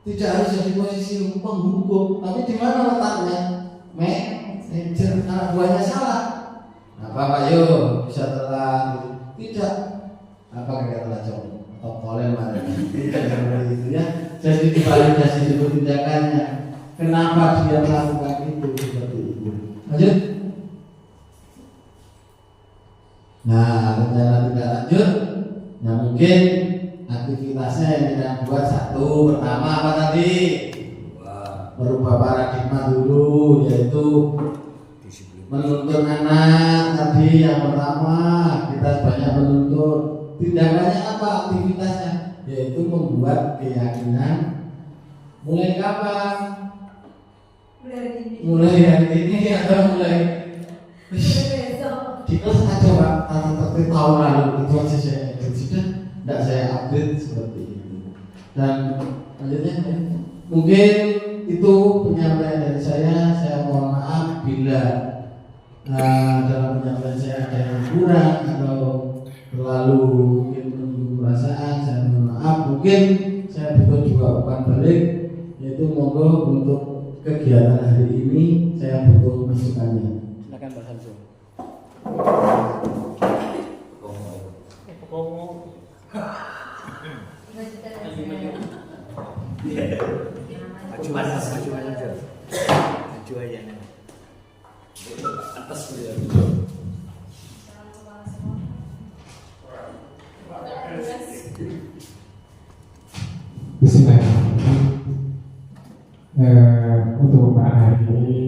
Tidak harus jadi posisi penghukum, tapi di mana letaknya? Manajer, anak buahnya salah. Nah, Bapak yuk bisa telat. Tidak. Apa kayak telat cowok atau kolen mana? Tidak seperti itu ya. Jadi divalidasi dulu tindakannya. Kenapa dia melakukan itu seperti itu? Lanjut. Nah, rencana tidak lanjut, nah mungkin aktivitasnya yang kita buat satu, pertama apa tadi? Merubah paradigma dulu, yaitu menuntun anak tadi yang pertama. Kita banyak menuntut. Tindakannya apa? Aktivitasnya yaitu membuat keyakinan. Mulai kapan? Mulai hari ini atau mulai di kelas aja Pak, seperti tahun lalu itu aja saya sudah tidak saya update seperti itu. Dan lanjutnya mungkin itu penyampaian dari saya mohon maaf bila dalam penyampaian saya ada yang kurang atau terlalu mungkin menunggu perasaan, saya mohon maaf. Mungkin saya butuh juga umpan balik, yaitu monggo untuk kegiatan hari ini saya butuh masukannya. Silakan Pak Samsul. Maju aja. Atas dia. Untuk pembahasan hari ini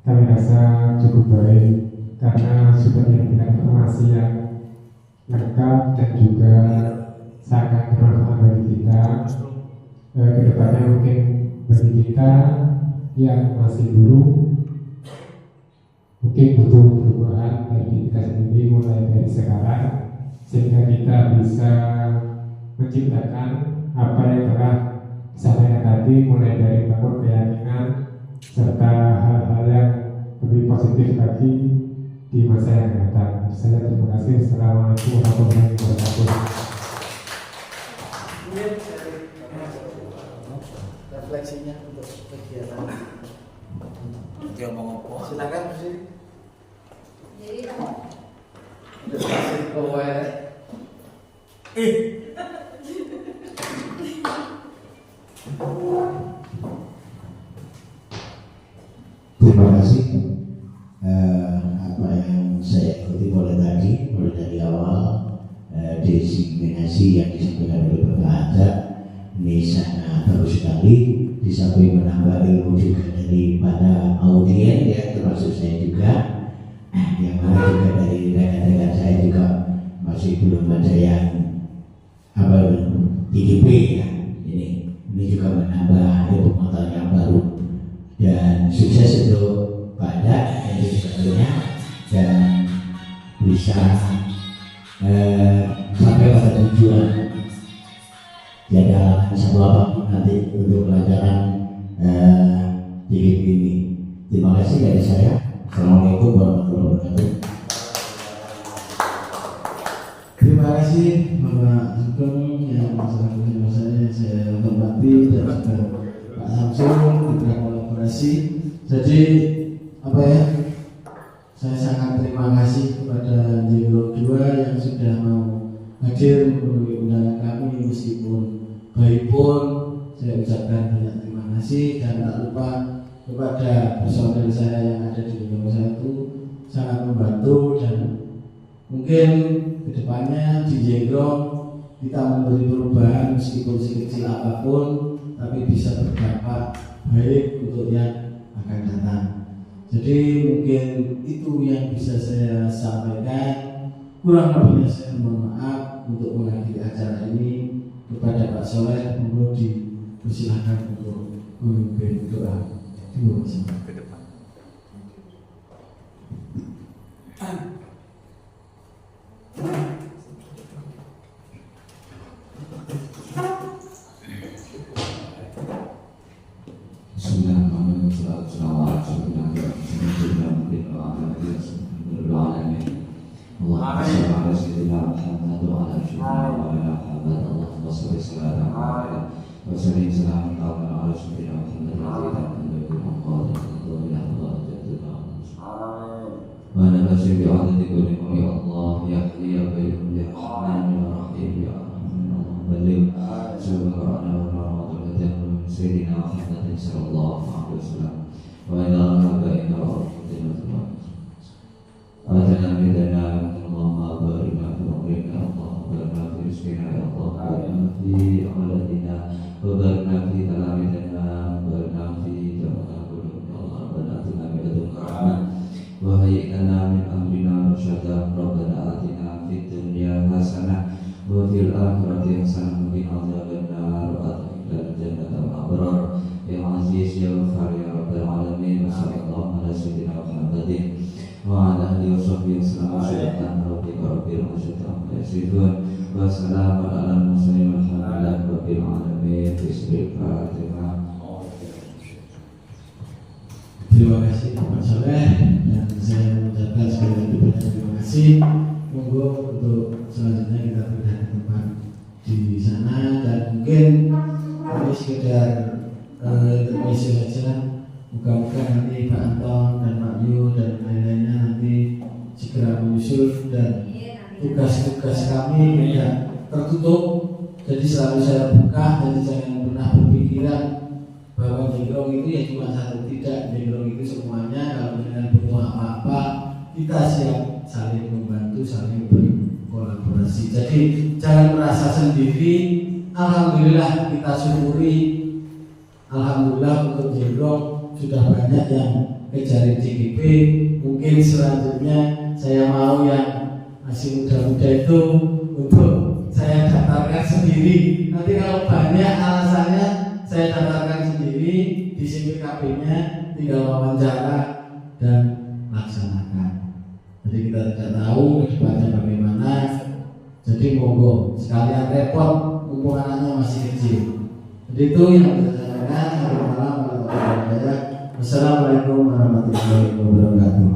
kami rasa cukup baik karena sudah diberikan informasi yang lengkap dan juga sangat bermanfaat bagi kita. Kedepannya mungkin bagi kita yang masih guru mungkin butuh perubahan dari kita sendiri mulai dari sekarang, sehingga kita bisa menciptakan apa yang telah disampaikan tadi, mulai dari bangun keyakinan serta hal-hal yang lebih positif lagi di masa yang datang. Saya terima kasih. Assalamualaikum warahmatullahi wabarakatuh. Refleksinya untuk kegiatan. Dia ngomong apa? Silakan Bu Sri. Jadi terima kasih. Apa yang saya ikuti mulai dari awal desiminasi yang disampaikan oleh Bapak Hatta ini sangat bagus sekali. Di samping menambah ilmu juga daripada audien ya, termasuk saya juga, yang mana juga dari rekan-rekan saya juga masih belum ada yang IDP ya. Ini juga menambah ilmu pengetahuan yang baru, dan sukses untuk banyak yang disebutnya dan bisa sampai pada tujuan. Tiada satu apapun nanti untuk pelajaran tiga ini. Terima kasih dari saya. Assalamualaikum warahmatullahi wabarakatuh. Terima kasih Bapak Sugeng yang bersama saya hormati, dan juga Pak Samsul kita kolaborasi. Jadi apa ya? Saya sangat terima kasih kepada Jenderal 2 yang sudah mau hadir memenuhi undangan kami, meskipun baik pun saya ucapkan banyak terima kasih, dan tak lupa kepada personel saya yang ada di bawah saya itu sangat membantu, dan mungkin kedepannya di Jengrong kita memberi perubahan meskipun sekecil apapun, tapi bisa berdampak baik untuk yang akan datang. Jadi mungkin itu yang bisa saya sampaikan. Kurang lebihnya saya mohon maaf untuk menghadiri acara ini. Kepada Pak Soleh, monggo dipersilakan untuk memimpin doa. Terima kasih. Ke depan. Bismillahirrahmanirrahim. محمد وعلى سيدنا محمد اللهم صل صلاة كاملة وسلم سلاما كاملا على سيدنا محمد الذي تحمل بالأموال والدنيا والجنة وأنا بشر بعدد كل يا الله يا حي يا قيوم يا رحمن يا رحيم يا رحمن اللهم بلغ سبحانه وتعالى من سيدنا محمد صلى الله عليه وسلم وإلى آبائنا وأمهاتنا آتنا بدنا اللهم بارك في عمرنا اللهم بارك في رزقنا يا الله بارك في أولادنا وبارك في تلاميذنا وبارك في جمعنا كلهم يا الله ربنا آتنا من لدنك رحمة وهيئ لنا من أمرنا رشدا ربنا آتنا في الدنيا حسنة وفي الآخرة حسنة وقنا عذاب النار وأدخلنا الجنة مع الأبرار يا عزيز يا غفار يا رب العالمين وصلى الله على سيدنا محمد وعلى آله وصحبه وسلم سبحان ربك رب العزة عما يصفون وسلام على المرسلين والحمد لله رب العالمين. Bismillahirrahmanirrahim. Terima kasih Pak Soleh dan saya mengucapkan sekali lagi banyak terima kasih. Monggo untuk selanjutnya kita pindah ke tempat di sana dan mungkin ini sekedar intermezzo saja. Mudah-mudahan nanti Pak Anton dan Pak Yu dan lain-lainnya nanti segera menyusul dan tugas-tugas kami tidak tertutup. Jadi selalu saya buka, jadi jangan pernah berpikiran bahwa jengrong itu ya cuma satu, tidak. Jengrong itu semuanya. Kalau dengan butuh apa-apa kita siap saling membantu, saling berkolaborasi. Jadi jangan merasa sendiri. Alhamdulillah kita syukuri. Alhamdulillah untuk jengrong sudah banyak yang kejar CGP. Mungkin selanjutnya saya mau yang masih muda-muda itu untuk saya daftarkan sendiri. Nanti kalau banyak alasannya saya daftarkan sendiri di CPKB-nya, tinggal wawancara dan laksanakan. Jadi kita tidak tahu kedepannya bagaimana. Jadi monggo sekalian repot mumpung anaknya masih kecil. Jadi itu yang bisa saya sampaikan. Selamat malam warahmatullahi wabarakatuh. Wassalamualaikum warahmatullahi wabarakatuh.